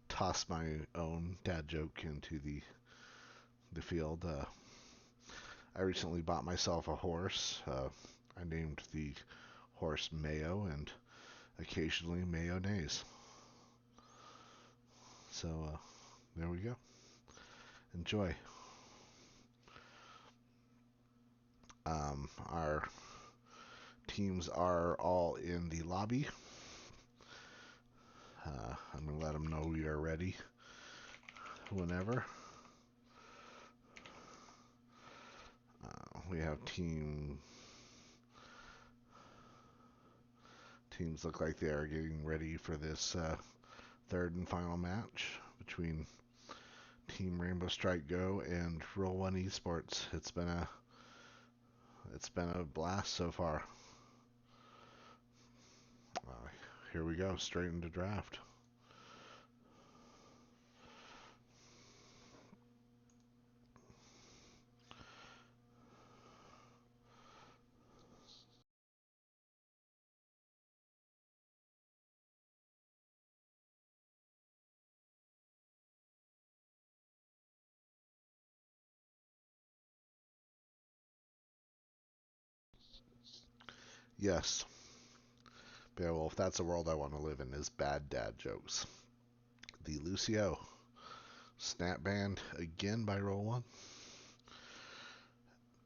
toss my own dad joke into the field. I recently bought myself a horse. I named the horse Mayo, and occasionally mayonnaise. So there we go. Enjoy. Our teams are all in the lobby. I'm going to let them know we are ready whenever. We have teams look like they are getting ready for this third and final match between Team Rainbow Strike Go and Roll1Esports. It's been a blast so far. Uh, Here we go, straight into draft. Yes. Yeah, well, if that's a world I want to live in, is bad dad jokes. The Lucio snap banned again by Roll1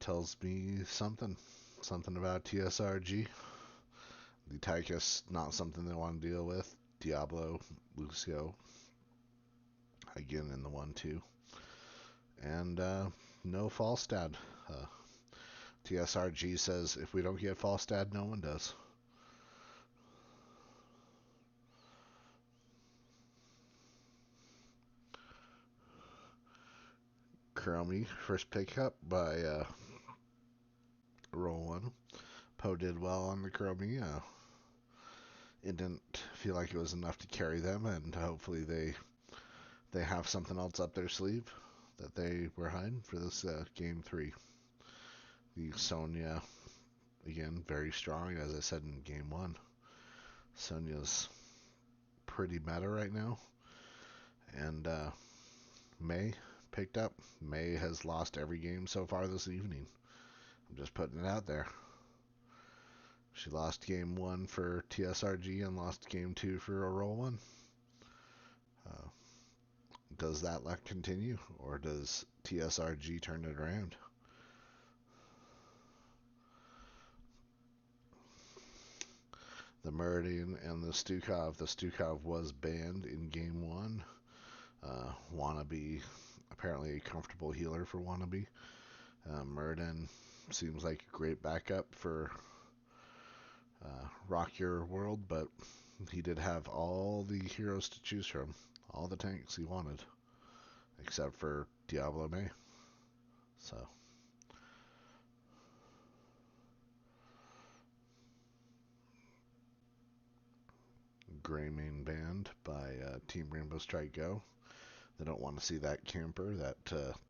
tells me something about TSRG. The Tychus, not something they want to deal with. Diablo, Lucio, again in the 1-2. And no Falstad. TSRG says if we don't get Falstad, no one does. Chromie, first pickup by Roll1. Poe did well on the Chromie. It didn't feel like it was enough to carry them, and hopefully they have something else up their sleeve that they were hiding for this game 3. The Sonya, again, very strong, as I said in game 1. Sonya's pretty meta right now. And May picked up. May has lost every game so far this evening. I'm just putting it out there. She lost game 1 for TSRG and lost game 2 for a Roll1. Uh, does that luck continue, or does TSRG turn it around? The Meridian and the Stukov. The Stukov was banned in game 1. Wannabe, apparently a comfortable healer for Wannabe. Meridian seems like a great backup for Rock Your World, but he did have all the heroes to choose from, all the tanks he wanted, except for Diablo May. So, Greymane banned by Team Rainbow Strike Go. They don't want to see that camper, that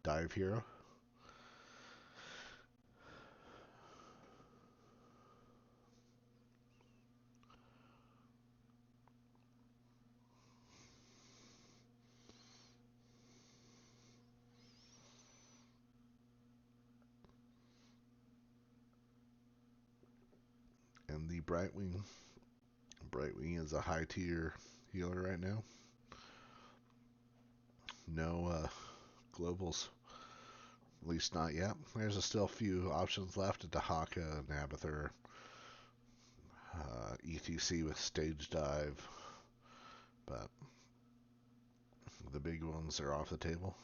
dive hero. And the Brightwing. Brightwing is a high tier healer right now. No globals. At least not yet. There's still a few options left. Dahaka, Nabather, ETC with Stage Dive. But the big ones are off the table.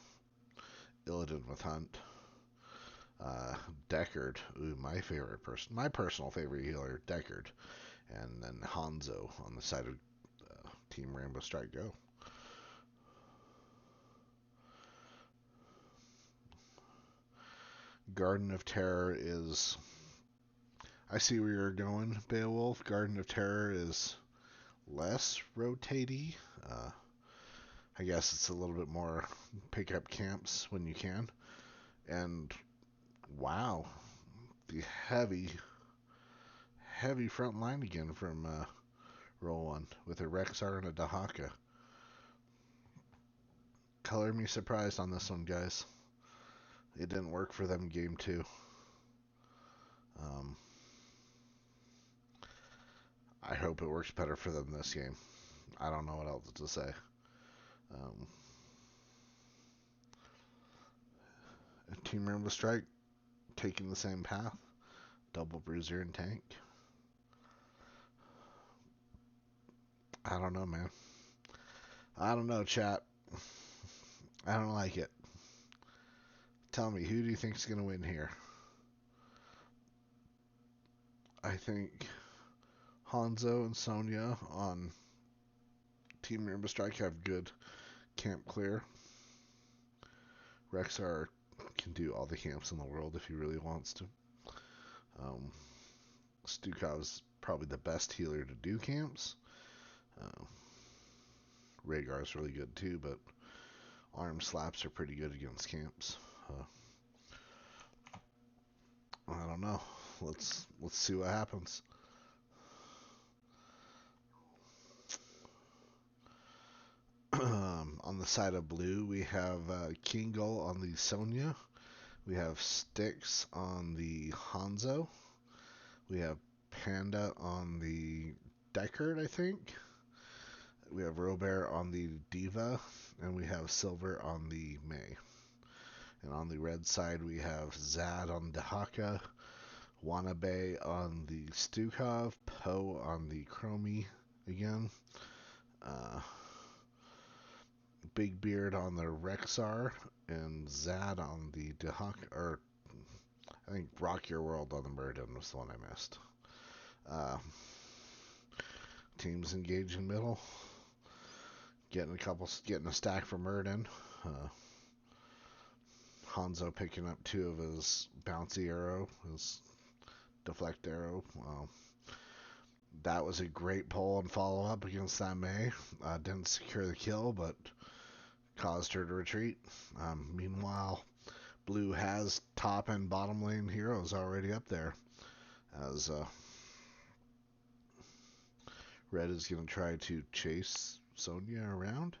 Illidan with Hunt. Deckard, ooh, my personal favorite healer, Deckard, and then Hanzo on the side of Team Rainbow Strike Go. Garden of Terror is... I see where you're going, Beowulf. Garden of Terror is less rotatey. I guess it's a little bit more pick up camps when you can. And wow, the heavy front line again from Roll1 with a Rexar and a Dahaka. Color me surprised on this one, guys. It didn't work for them in game 2. I hope it works better for them this game. I don't know what else to say. Team Rainbow Strike taking the same path. Double bruiser and tank. I don't know, man. I don't know, chat. I don't like it. Tell me, who do you think is going to win here? I think Hanzo and Sonya on Team Rainbow Strike have good camp clear. Rexar can do all the camps in the world if he really wants to. Stukov's probably the best healer to do camps. Rhaegar's really good too, but arm slaps are pretty good against camps. I don't know. Let's see what happens. On the side of blue, we have Kingo on the Sonya. We have Styx on the Hanzo. We have Panda on the Deckard, I think. We have Robert on the Diva. And we have Silver on the Mei. And on the red side, we have Zad on the Haka. Wanabe on the Stukov. Poe on the Chromie again. Big Beard on the Rexar. And Zad on the Dahaka. Or I think Rock Your World on the Murden was the one I missed. Teams engaging middle. Getting a stack for Murden. Hanzo picking up 2 of his bouncy arrow, his deflect arrow. That was a great pull and follow up against that Mei. Didn't secure the kill, but caused her to retreat. Meanwhile, Blue has top and bottom lane heroes already up there, as Red is going to try to chase Sonya around.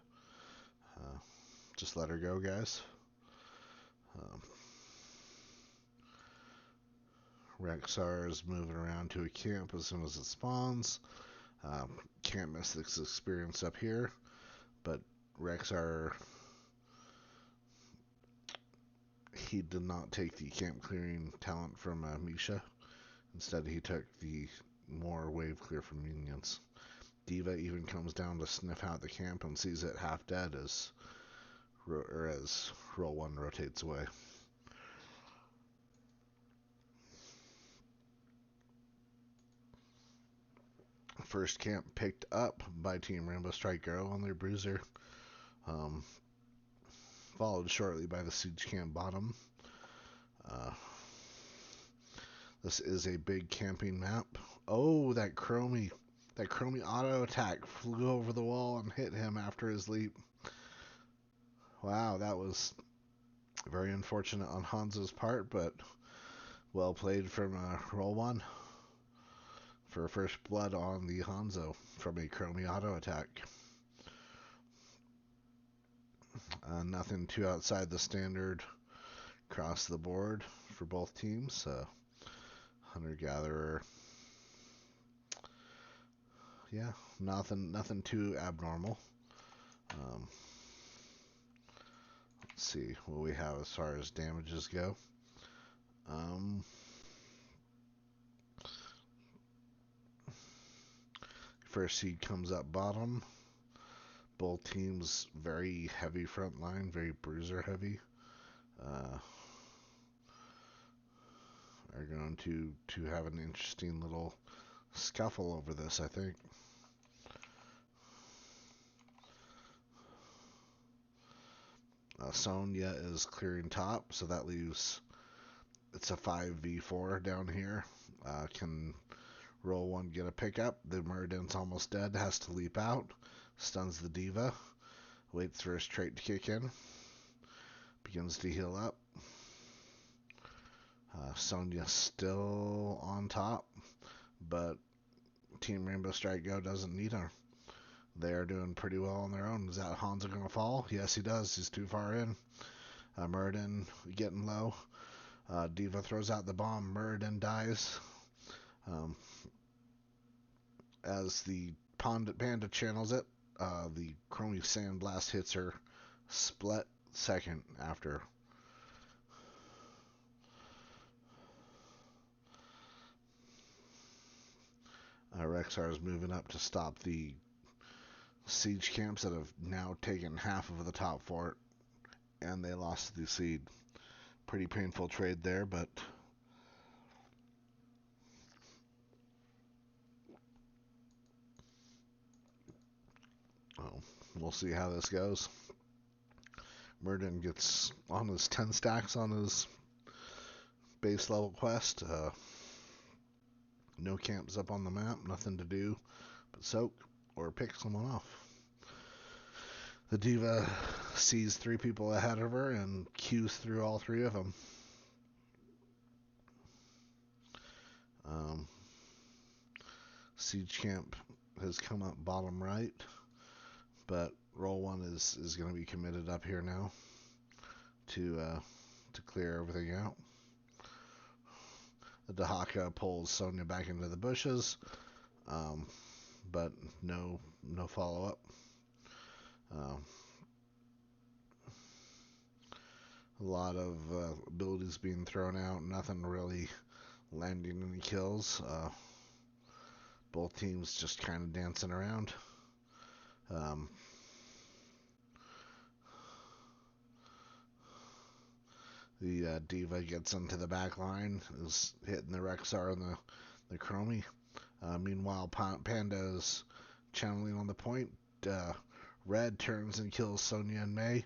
Just let her go, guys. Rexar is moving around to a camp as soon as it spawns. Can't miss this experience up here, but Rexar, he did not take the camp clearing talent from Misha. Instead, he took the more wave clear from minions. Diva even comes down to sniff out the camp and sees it half dead as Roll1 rotates away. First camp picked up by Team Rainbow Strike Go on their bruiser. Followed shortly by the siege camp bottom. This is a big camping map. Oh, that Chromie auto attack flew over the wall and hit him after his leap. Wow, that was very unfortunate on Hanzo's part, but well played from Roll1 for first blood on the Hanzo from a Chromie auto attack. Nothing too outside the standard across the board for both teams. Hunter-gatherer. Yeah, nothing too abnormal. Let's see what we have as far as damages go. First seed comes up bottom. Both teams very heavy front line, very bruiser heavy. are going to have an interesting little scuffle over this, I think. Sonya is clearing top, so that leaves, it's a 5v4 down here. Can Roll1 get a pickup? The Muradin's almost dead, has to leap out, stuns the D.Va, waits for his trait to kick in, begins to heal up. Sonya still on top, but Team Rainbow Strike Go doesn't need her. They are doing pretty well on their own. Is that Hanzo going to fall? Yes, he does. He's too far in. Muradin getting low. D.Va throws out the bomb. Muradin dies. As the Panda channels it, the Chromie Sandblast hits her split second after. Rexar is moving up to stop the siege camps that have now taken half of the top fort, and they lost the seed. Pretty painful trade there, but we'll see how this goes. Muradin gets on his 10 stacks on his base level quest. No camps up on the map, nothing to do but soak or pick someone off. The D.Va sees 3 people ahead of her and queues through all 3 of them. Siege camp has come up bottom right, but Roll1 is going to be committed up here now to clear everything out. The Dahaka pulls Sonya back into the bushes, but no follow-up. A lot of abilities being thrown out, nothing really landing any kills. Both teams just kind of dancing around. The D.Va gets into the back line, is hitting the Rexar and the Chromie. Meanwhile, Panda is channeling on the point. Red turns and kills Sonya and Mei,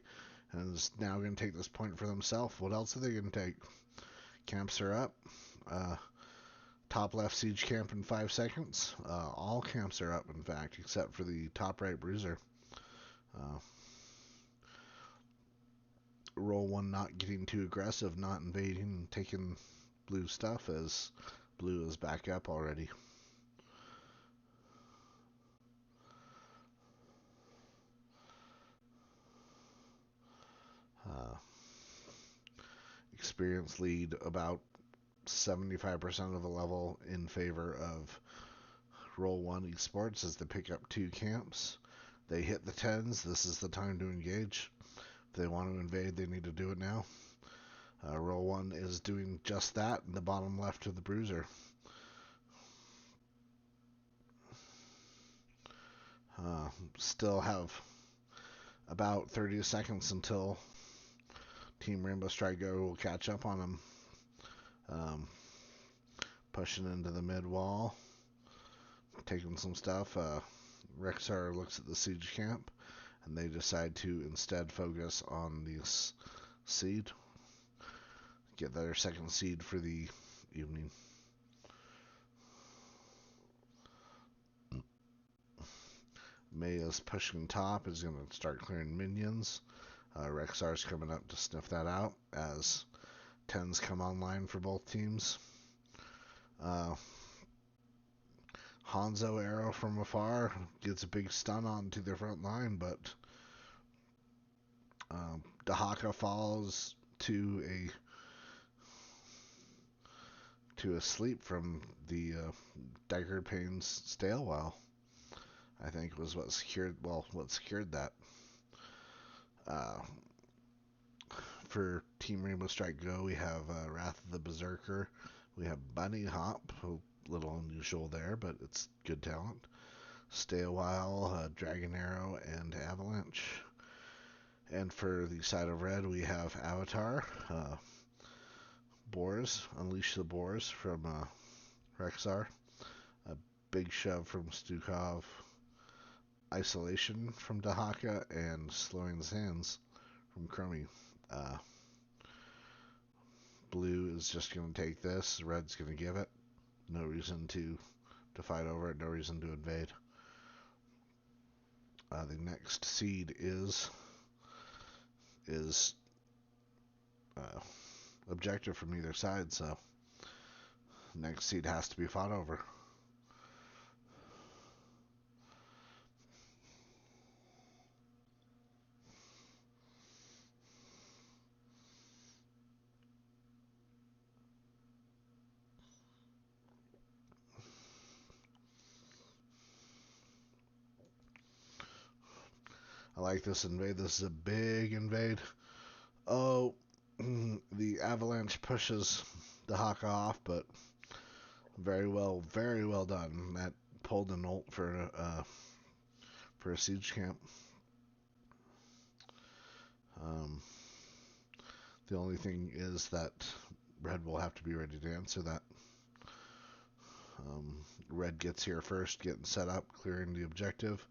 and is now going to take this point for themselves. What else are they going to take? Camps are up. Top left siege camp in 5 seconds. All camps are up, in fact, except for the top right bruiser. Roll1 not getting too aggressive, not invading and taking blue stuff, as blue is back up already. Experience lead about 75% of the level in favor of Roll1Esports as they pick up 2 camps. They hit the 10s. This is the time to engage. If they want to invade, they need to do it now. Roll1 is doing just that in the bottom left of the bruiser. Still have about 30 seconds until Team Rainbow Strike Go will catch up on them. Pushing into the mid wall, taking some stuff. Rexar looks at the siege camp, and they decide to instead focus on this seed. Get their second seed for the evening. Mei is pushing top, is going to start clearing minions. Rexar's coming up to sniff that out as 10s come online for both teams. Hanzo arrow from afar gets a big stun onto their front line, but Dahaka falls to a sleep from the Dagger Pain's stale well. I think was what secured that. For Team Rainbow Strike Go, we have Wrath of the Berserker. We have Bunny Hop, a little unusual there, but it's good talent. Stay a While, Dragon Arrow, and Avalanche. And for the side of red, we have Avatar, Boars, unleash the Boars from Rexar. A big shove from Stukov. Isolation from Dahaka, and slowing the sands from Chromie. Uh, Blue is just going to take this. Red's going to give it. No reason to fight over it. No reason to invade. The next seed is objective from either side, so next seed has to be fought over. I like this invade. This is a big invade. Oh, the Avalanche pushes the Haka off, but very well done. That pulled an ult for a siege camp. The only thing is that Red will have to be ready to answer that. Red gets here first, getting set up, clearing the objective.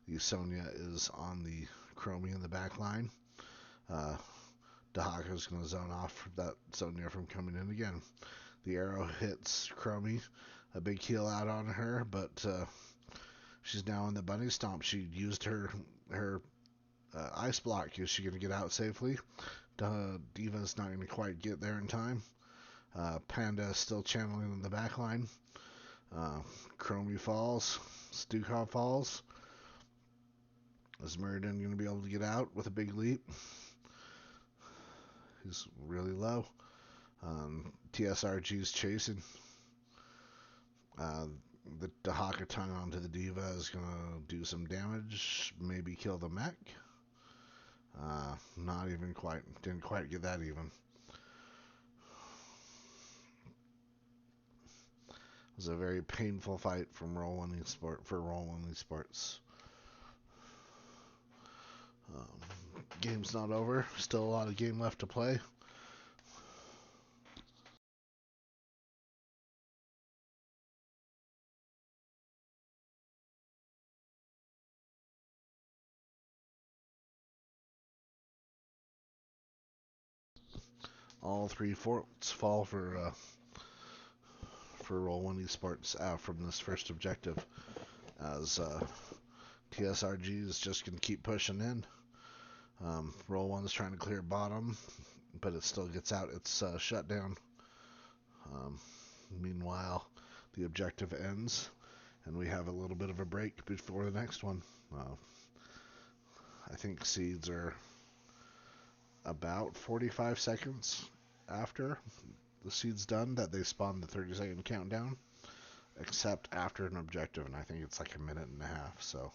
The Sonya is on the Chromie in the back line. Dahaka is going to zone off that Sonya from coming in again. The arrow hits Chromie. A big heal out on her, but she's now in the bunny stomp. She used her ice block. Is she going to get out safely? Diva's not going to quite get there in time. Panda is still channeling in the back line. Chromie falls. Stukov falls. Is Muradin going to be able to get out with a big leap? He's really low. TSRG's chasing. The Dahaka tongue onto the Diva is going to do some damage. Maybe kill the mech. Not even quite. Didn't quite get that even. It was a very painful fight from Roll1Esports for Roll1Esports. Game's not over. Still a lot of game left to play. All 3 forts fall for Roll1Esports from this first objective, as TSRG is just going to keep pushing in. Roll1 is trying to clear bottom, but it still gets out its shutdown. Meanwhile, the objective ends, and we have a little bit of a break before the next one. I think seeds are about 45 seconds after the seed's done that they spawn the 30-second countdown, except after an objective, and I think it's like a minute and a half, so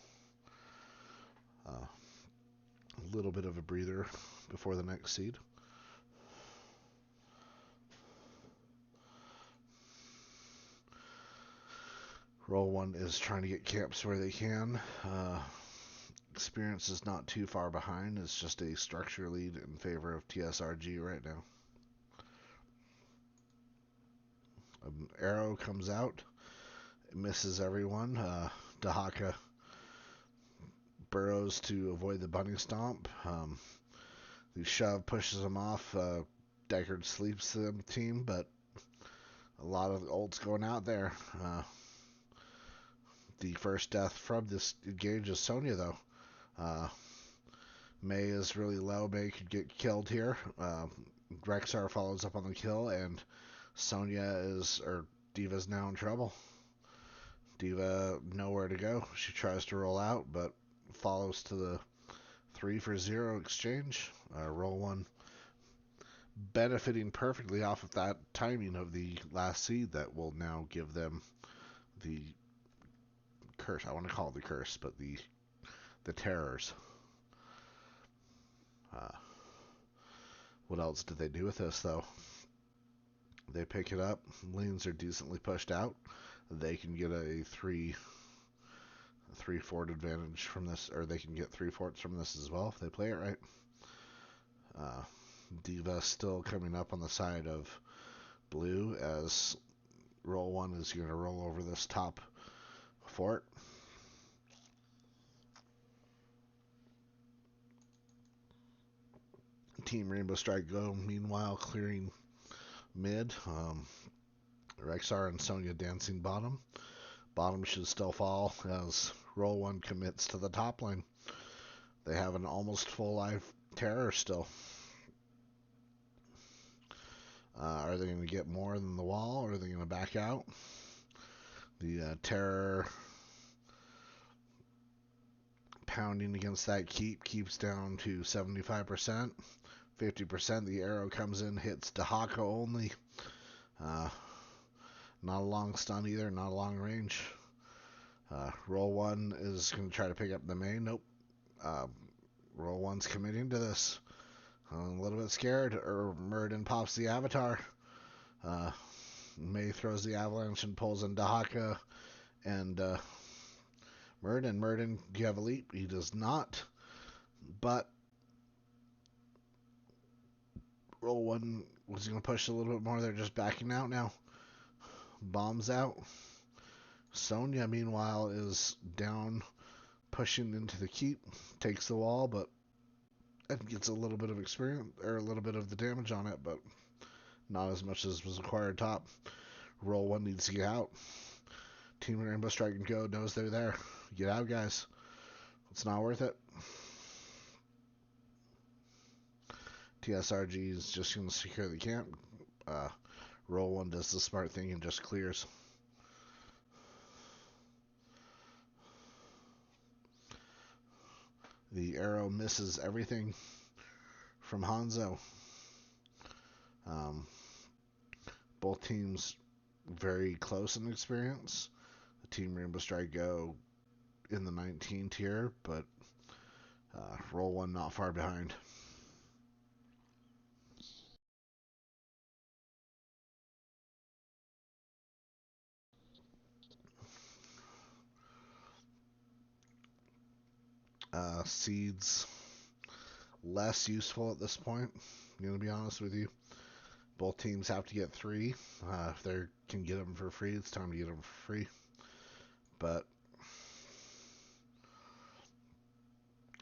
a little bit of a breather before the next seed. Roll1 is trying to get camps where they can. Experience is not too far behind. It's just a structure lead in favor of TSRG right now. Arrow comes out. It misses everyone. Dahaka burrows to avoid the bunny stomp. The shove pushes him off. Deckard sleeps the team, but a lot of ults going out there. The first death from this engage is Sonya, though. May is really low. May could get killed here. Rexar follows up on the kill, and Diva's now in trouble. Diva nowhere to go. She tries to roll out, but follows to the 3-for-0 exchange. Roll1 benefiting perfectly off of that timing of the last seed that will now give them the curse. I want to call it the curse, but the terrors. What else did they do with this, though? They pick it up. Lanes are decently pushed out. They can get a 3-fort advantage from this, or they can get 3 forts from this as well if they play it right. Diva still coming up on the side of blue as Roll1 is going to roll over this top fort. Team Rainbow Strike Go, meanwhile, clearing mid. Rexar and Sonya dancing bottom. Bottom should still fall as Roll1 commits to the top lane. They have an almost full life Terror still. Are they going to get more than the wall, or are they going to back out? The Terror pounding against that keeps down to 75%. 50%. The arrow comes in, hits Dahaka only. Not a long stun either, not a long range. Roll1 is going to try to pick up the main. Nope. Roll1's committing to this. I'm a little bit scared. Murden pops the avatar. May throws the avalanche and pulls in Dahaka. And Murden, do you have a leap? He does not. But Roll1 was going to push a little bit more. They're just backing out now. Bombs out. Sonya, meanwhile, is down, pushing into the keep. Takes the wall, but it gets a little bit of experience, or a little bit of the damage on it, but not as much as was required top. Roll1 needs to get out. Team Rainbow Strike and Go knows they're there. Get out, guys. It's not worth it. TSRG is just going to secure the camp. Roll1 does the smart thing and just clears. The arrow misses everything from Hanzo. Both teams very close in experience. The Team Rainbow Strike Go in the 19 tier, but Roll1 not far behind. Seeds less useful at this point. I'm going to be honest with you. Both teams have to get 3. If they can get them for free, it's time to get them for free. But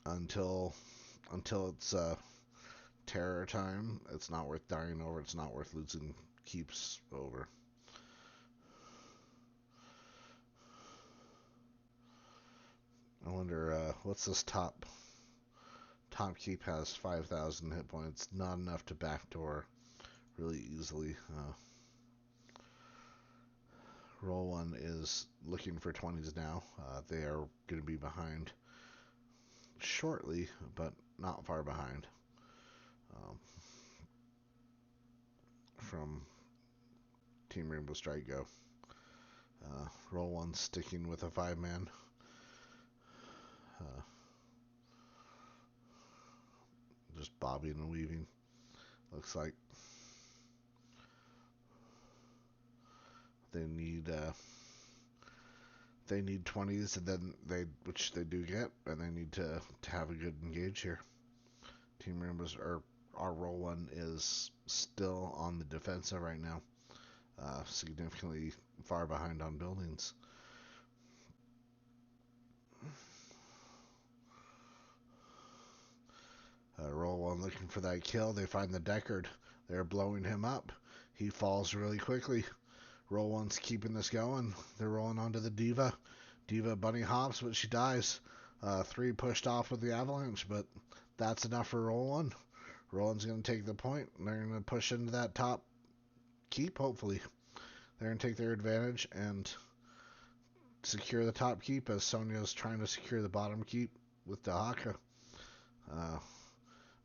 until it's Terror time, it's not worth dying over. It's not worth losing keeps over. I wonder what's this top keep has 5,000 hit points. Not enough to backdoor really easily. Roll1 is looking for 20s now. They are going to be behind shortly, but not far behind from Team Rainbow Strike Go. Roll1 sticking with a 5-man. Just bobbing and weaving, looks like. They need 20s, and then which they do get, and they need to have a good engage here. Team Rainbow's, or our Roll1 is still on the defensive right now, significantly far behind on buildings. Roll1 looking for that kill. They find the Deckard. They're blowing him up. He falls really quickly. Roll1's keeping this going. They're rolling onto the Diva. Diva bunny hops, but she dies. 3 pushed off with the avalanche, but that's enough for Roll1. Roll1's going to take the point. They're going to push into that top keep, hopefully. They're going to take their advantage and secure the top keep as Sonya's trying to secure the bottom keep with Dahaka.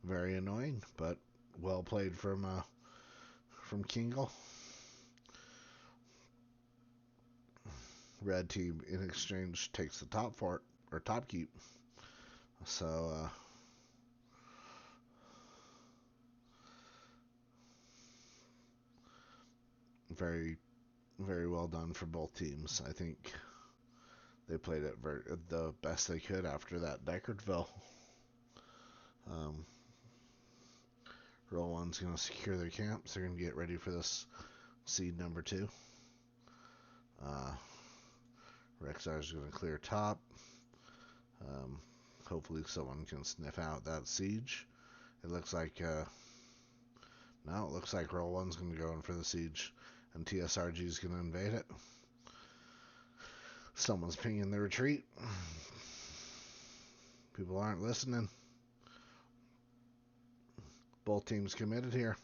Very annoying, but well played from Kingle. Red team in exchange takes the top fort, or top keep. So very, very well done for both teams. I think they played it the best they could after that Deckard fell. Roll1's going to secure their camps. They're going to get ready for this seed number 2. Rexar's going to clear top. Hopefully someone can sniff out that siege. It looks like, no, it looks like Roll1's going to go in for the siege, and TSRG's going to invade it. Someone's pinging the retreat. People aren't listening. Both teams committed here.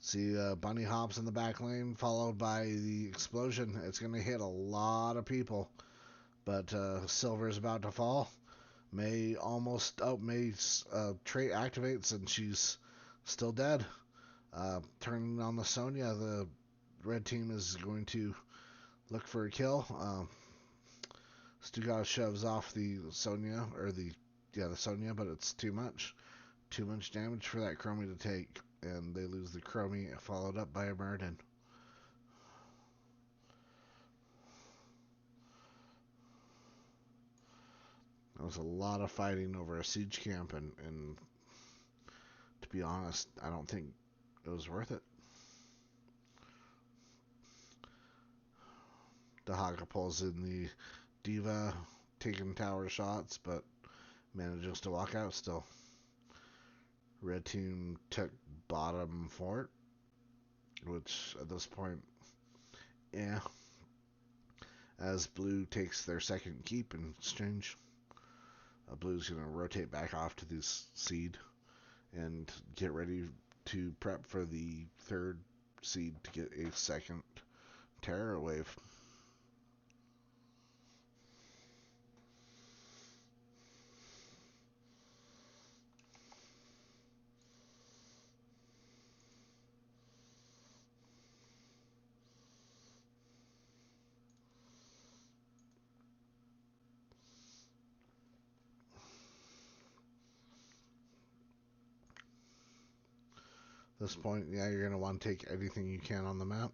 See bunny hops in the back lane, followed by the explosion. It's going to hit a lot of people. But Silver is about to fall. May almost... Oh, May's trait activates, and she's still dead. Turning on the Sonya, the red team is going to look for a kill. Stuka shoves off the Sonya, or the Sonya, but it's too much. Too much damage for that Chromie to take, and they lose the Chromie, followed up by a Murden. There was a lot of fighting over a siege camp, and to be honest, I don't think it was worth it. Dahaka pulls in the Diva, taking tower shots, but manages to walk out still. Red team took bottom fort, which at this point, yeah, as blue takes their second keep in exchange. Blue's going to rotate back off to this seed and get ready to prep for the third seed to get a second terror wave. At this point, yeah, you're going to want to take anything you can on the map.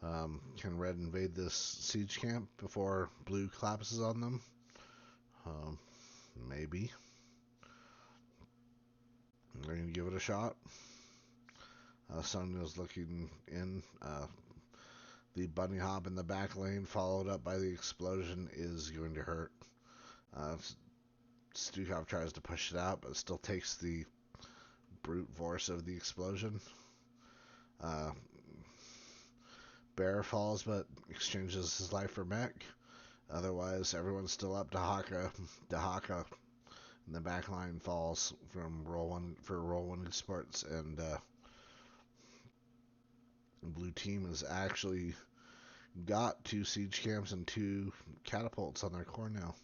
Can red invade this siege camp before blue collapses on them? Maybe. They're going to give it a shot. Sonya's looking in. The bunny hop in the back lane, followed up by the explosion, is going to hurt. Stukov tries to push it out, but still takes the brute force of the explosion. Bear falls, but exchanges his life for mech. Otherwise, everyone's still up. Dahaka in the back line falls from Roll1Esports, and blue team has actually got 2 siege camps and 2 catapults on their core now.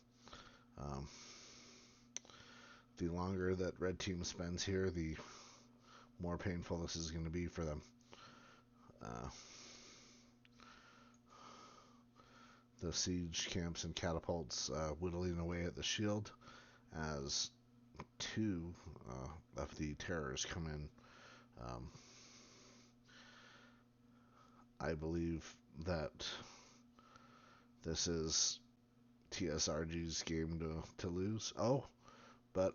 The longer that red team spends here, the more painful this is going to be for them. The siege camps and catapults whittling away at the shield as 2 of the terrors come in. I believe that this is TSRG's game to lose. Oh, but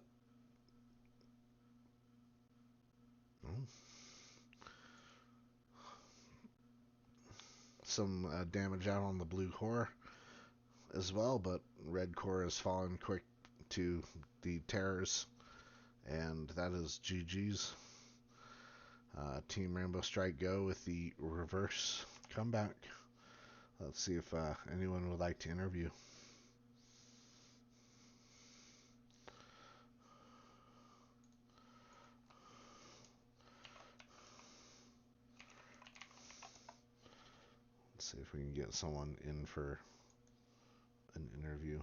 some damage out on the blue core as well, but red core has fallen quick to the terrors, and that is GG's. Team Rainbow Strike go with the reverse comeback. Let's see if anyone would like to interview. Let's see if we can get someone in for an interview.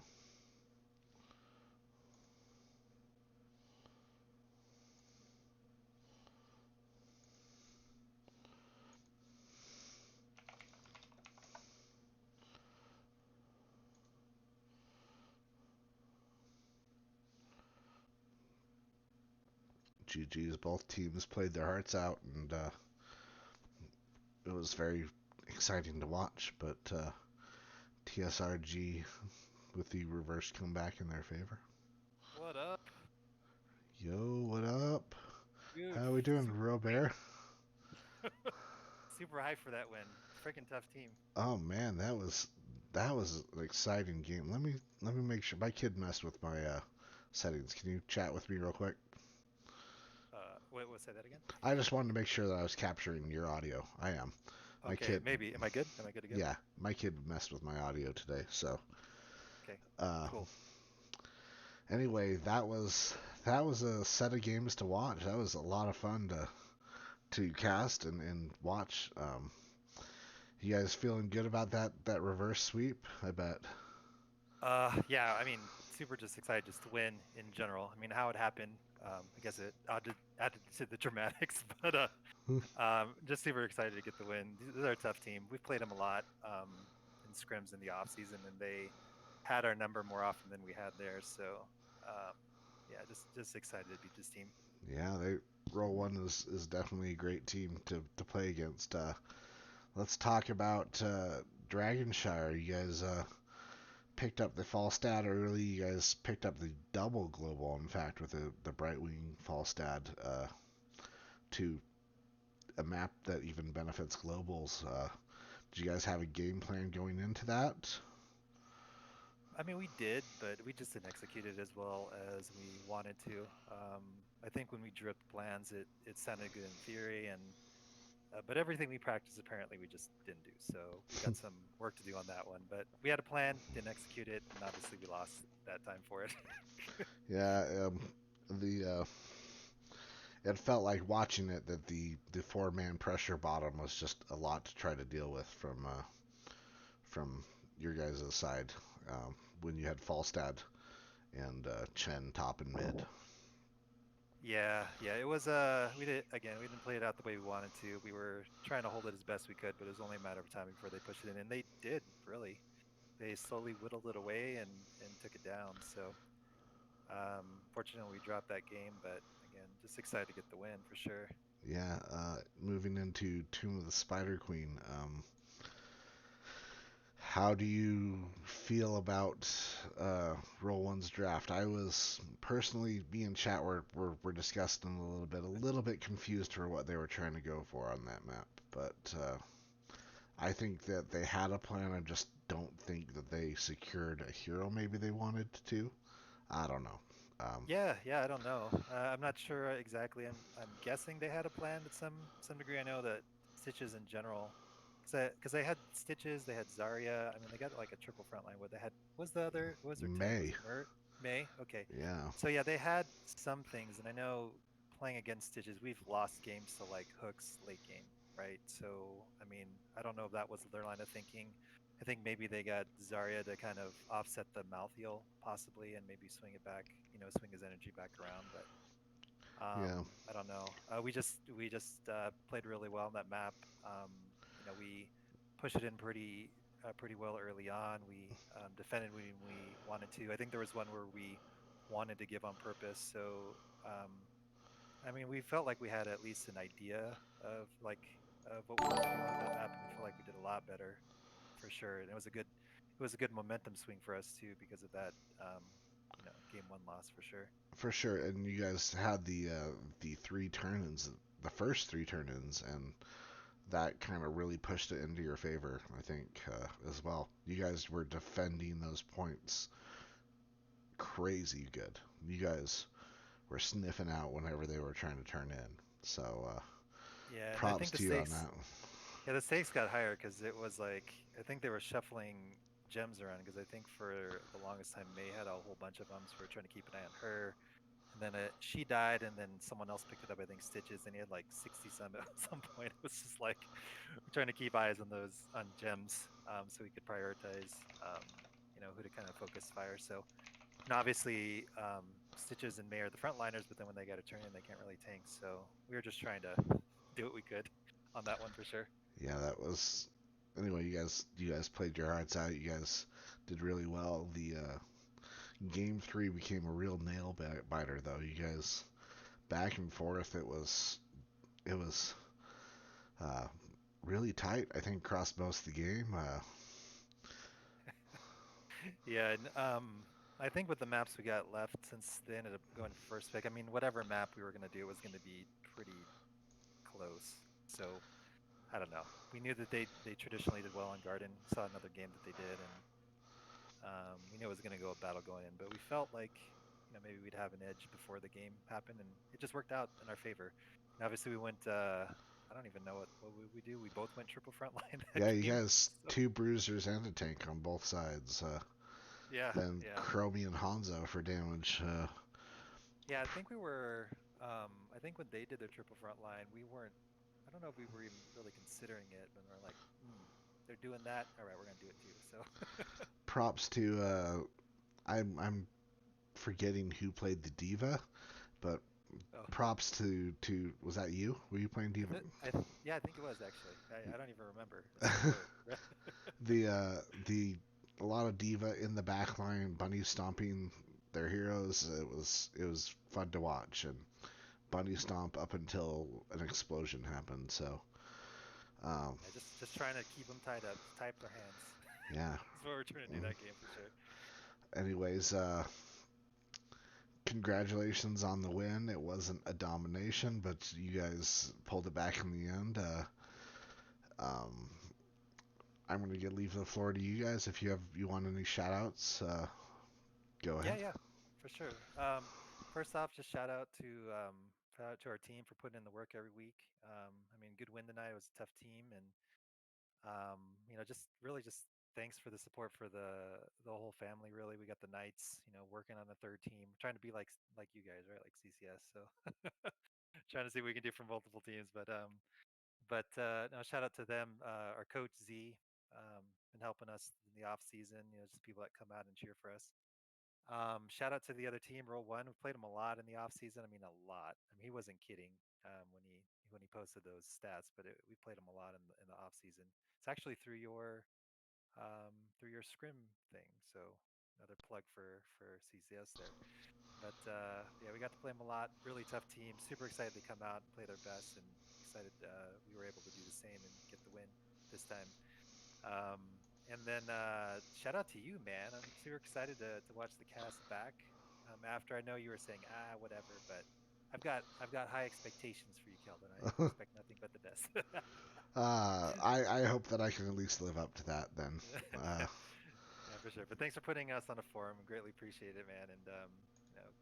GG's, both teams played their hearts out, and it was very exciting to watch, but TSRG with the reverse comeback in their favor. What up? Yo, what up? doing, Robert? Super hyped for that win. Freaking tough team. Oh man, that was an exciting game. Let me make sure my kid messed with my settings. Can you chat with me real quick? Wait, say that again? I just wanted to make sure that I was capturing your audio. I am. My Okay, kid, maybe. Am I good? Am I good to go? yeah, my kid messed with my audio today. So, Okay, uh, cool. anyway, that was a set of games to watch. That was a lot of fun to cast and watch. You guys feeling good about that reverse sweep? I bet. Yeah, I mean, super just excited just to win in general. I mean, how it happened, I guess it added to the dramatics, but just super excited to get the win. They're a tough team. We've played them a lot in scrims in the off season, and they had our number more often than we had theirs. So, um, yeah, just excited to beat this team. Yeah, they Roll1 is definitely a great team to play against. Let's talk about Dragonshire. You guys picked up the fall stat early. You guys picked up the double global, in fact, with the Brightwing fall stat to a map that even benefits globals. Did you guys have a game plan going into that? I mean, we did, but we just didn't execute it as well as we wanted to. I think when we drew up the plans, it sounded good in theory, and but everything we practiced apparently we just didn't do. So we got some work to do on that one. But we had a plan, didn't execute it, and obviously we lost that time for it. Yeah, the it felt like watching it that the four-man pressure bottom was just a lot to try to deal with from your guys' side when you had Falstad and Chen top and mid. Yeah, it was we did again, we didn't play it out the way we wanted to. We were trying to hold it as best we could, but it was only a matter of time before they pushed it in, and they did really. They slowly whittled it away and took it down. So fortunately, we dropped that game, but again, just excited to get the win for sure. Yeah, moving into Tomb of the Spider Queen. How do you feel about Roll1's draft? I was personally, me and chat were discussing a little bit confused for what they were trying to go for on that map. But I think that they had a plan. I just don't think that they secured a hero maybe they wanted to. I don't know. Um, Yeah, I don't know. I'm not sure exactly. I'm guessing they had a plan to some degree. I know that Stitches in general, because they had Stitches, they had Zarya. I mean, they got like a triple front line. What they had was the other what was their tank? Was May, it May? Okay, yeah, so yeah, they had some things, and I know playing against Stitches, we've lost games to like hooks late game, right? So I mean, I don't know if that was their line of thinking. I think maybe they got Zarya to kind of offset the mouth heal possibly, and maybe swing it back, swing his energy back around. But yeah, I don't know. We just played really well on that map. We pushed it in pretty well early on. We defended when we wanted to. I think there was one where we wanted to give on purpose. So I mean, we felt like we had at least an idea of what we wanted to do on that map, and we felt like we did a lot better for sure. And it was a good momentum swing for us too because of that game one loss for sure. for sure. And you guys had the three turn-ins, the first three turn-ins, and that kind of really pushed it into your favor, I think, as well. You guys were defending those points crazy good. You guys were sniffing out whenever they were trying to turn in. So Yeah, and I props think the to you on stakes that. yeah, the stakes got higher because it was like I think they were shuffling gems around because I think for the longest time May had a whole bunch of them, so we were trying to keep an eye on her. And then she died, and then someone else picked it up. I think Stitches, and he had like 60 some at some point. It was just like we're trying to keep eyes on those on gems, so we could prioritize, who to kind of focus fire. So, and obviously, Stitches and May are the frontliners, but then when they got to turn in, they can't really tank. So we were just trying to do what we could on that one for sure. Yeah, that was. Anyway, you guys played your hearts out. You guys did really well. The game three became a real nail biter, though. You guys back and forth. It was uh, really tight. I think across most of the game. Yeah, and I think with the maps we got left, since they ended up going first pick, I mean, whatever map we were gonna do was gonna be pretty close. So I don't know. We knew that they traditionally did well on Garden. Saw another game that they did, and we knew it was gonna go a battle going in. But we felt like maybe we'd have an edge before the game happened, and it just worked out in our favor. And obviously we went. I don't even know what we do. We both went triple front line that Yeah, you game. guys So two bruisers and a tank on both sides. yeah, Then yeah. Chromie and Hanzo for damage. Yeah, I think we were. I think when they did their triple front line, we weren't. I don't know if we were even really considering it, but we're like, they're doing that. All right, we're gonna do it too. So, Props to I'm forgetting who played the diva, but oh, props to was that you? Were you playing diva? yeah, I think it was actually. I don't even remember. It's a blur. The a lot of diva in the back line, bunny stomping their heroes. It was fun to watch and bunny stomp up until an explosion happened. So um, Yeah, just trying to keep them tied up, tie up their hands. yeah. That's what we're trying to do Mm. that game for sure. Anyways, congratulations on the win. It wasn't a domination, but you guys pulled it back in the end. Um, I'm gonna leave the floor to you guys. If you want any shout outs, go Yeah, ahead. yeah, for sure. First off, just shout out to our team for putting in the work every week. I mean, good win tonight. It was a tough team, and just really just thanks for the support for the whole family. Really, we got the Knights, working on the third team, trying to be like you guys, right? Like CCS. So trying to see what we can do for multiple teams. But no, shout out to them. Our coach Z, been helping us in the off season. Just people that come out and cheer for us. Shout out to the other team, Roll1. We played him a lot in the off season. I mean, a lot. I mean, he wasn't kidding when he posted those stats. But we played him a lot in the off season. It's actually through your scrim thing. So another plug for CCS there. But yeah, we got to play them a lot. Really tough team. Super excited to come out and play their best, and excited we were able to do the same and get the win this time. And then shout out to you, man. I'm super excited to watch the cast back. After I know you were saying whatever, but I've got high expectations for you, Kelvin. I expect nothing but the best. I hope that I can at least live up to that then. Uh, Yeah, for sure. But thanks for putting us on a forum. Greatly appreciate it, man. And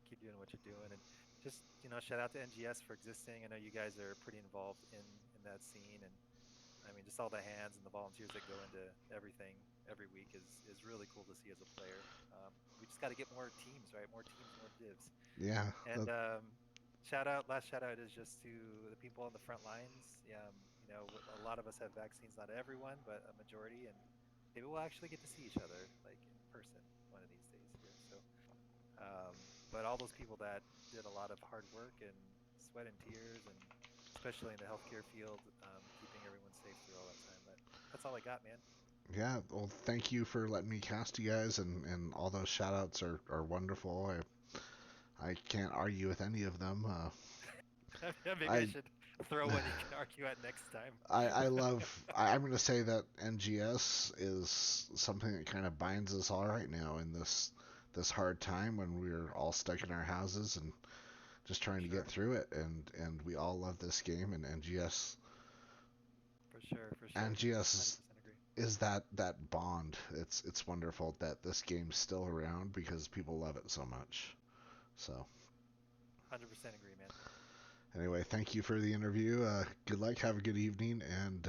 keep doing what you're doing. And just shout out to NGS for existing. I know you guys are pretty involved in that scene, and I mean, just all the hands and the volunteers that go into everything every week is really cool to see as a player. We just got to get more teams, right? More teams, more divs. yeah, And last shout out is just to the people on the front lines. A lot of us have vaccines, not everyone, but a majority, and maybe we'll actually get to see each other like in person one of these days here. So, but all those people that did a lot of hard work and sweat and tears, and especially in the healthcare field, keeping everyone safe through all that time. But that's all I got, man. yeah. Well, thank you for letting me cast you guys, and all those shout outs are wonderful. I can't argue with any of them. Maybe I I should throw one you can argue at next time. I love. I'm going to say that NGS is something that kind of binds us all right now in this hard time when we're all stuck in our houses and just For trying to get sure, through it. And we all love this game. And NGS for sure, for sure. NGS 100% agree. is that bond. It's wonderful that this game's still around because people love it so much. So 100% agree, man. anyway, thank you for the interview. Good luck. Have a good evening, and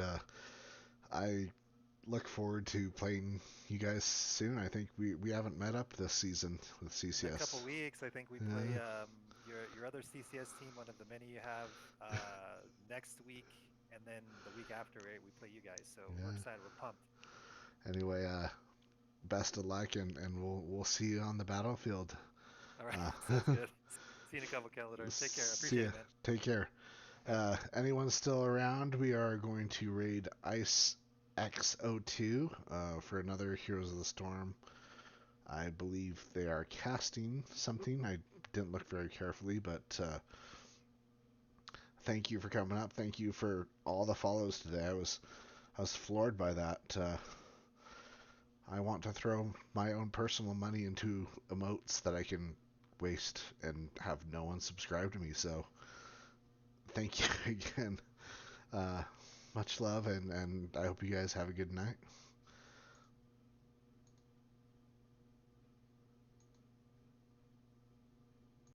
I look forward to playing you guys soon. I think we haven't met up this season with In a couple CCS. weeks, I think we play Yeah, your other CCS team, one of the many you have, next week, and then the week after, right, we play you guys. So we're yeah. excited. We're pumped. Anyway, best of luck, and we'll see you on the battlefield. All right, Uh, sounds good. See you in a couple, Calendar. Take care. I see appreciate ya. it, man. Take care. All right. Anyone still around? We are going to raid Ice XO2 for another Heroes of the Storm. I believe they are casting something. I didn't look very carefully, but thank you for coming up. Thank you for all the follows today. I was floored by that. I want to throw my own personal money into emotes that I can waste and have no one subscribe to me. So thank you again. Uh, much love, and I hope you guys have a good night.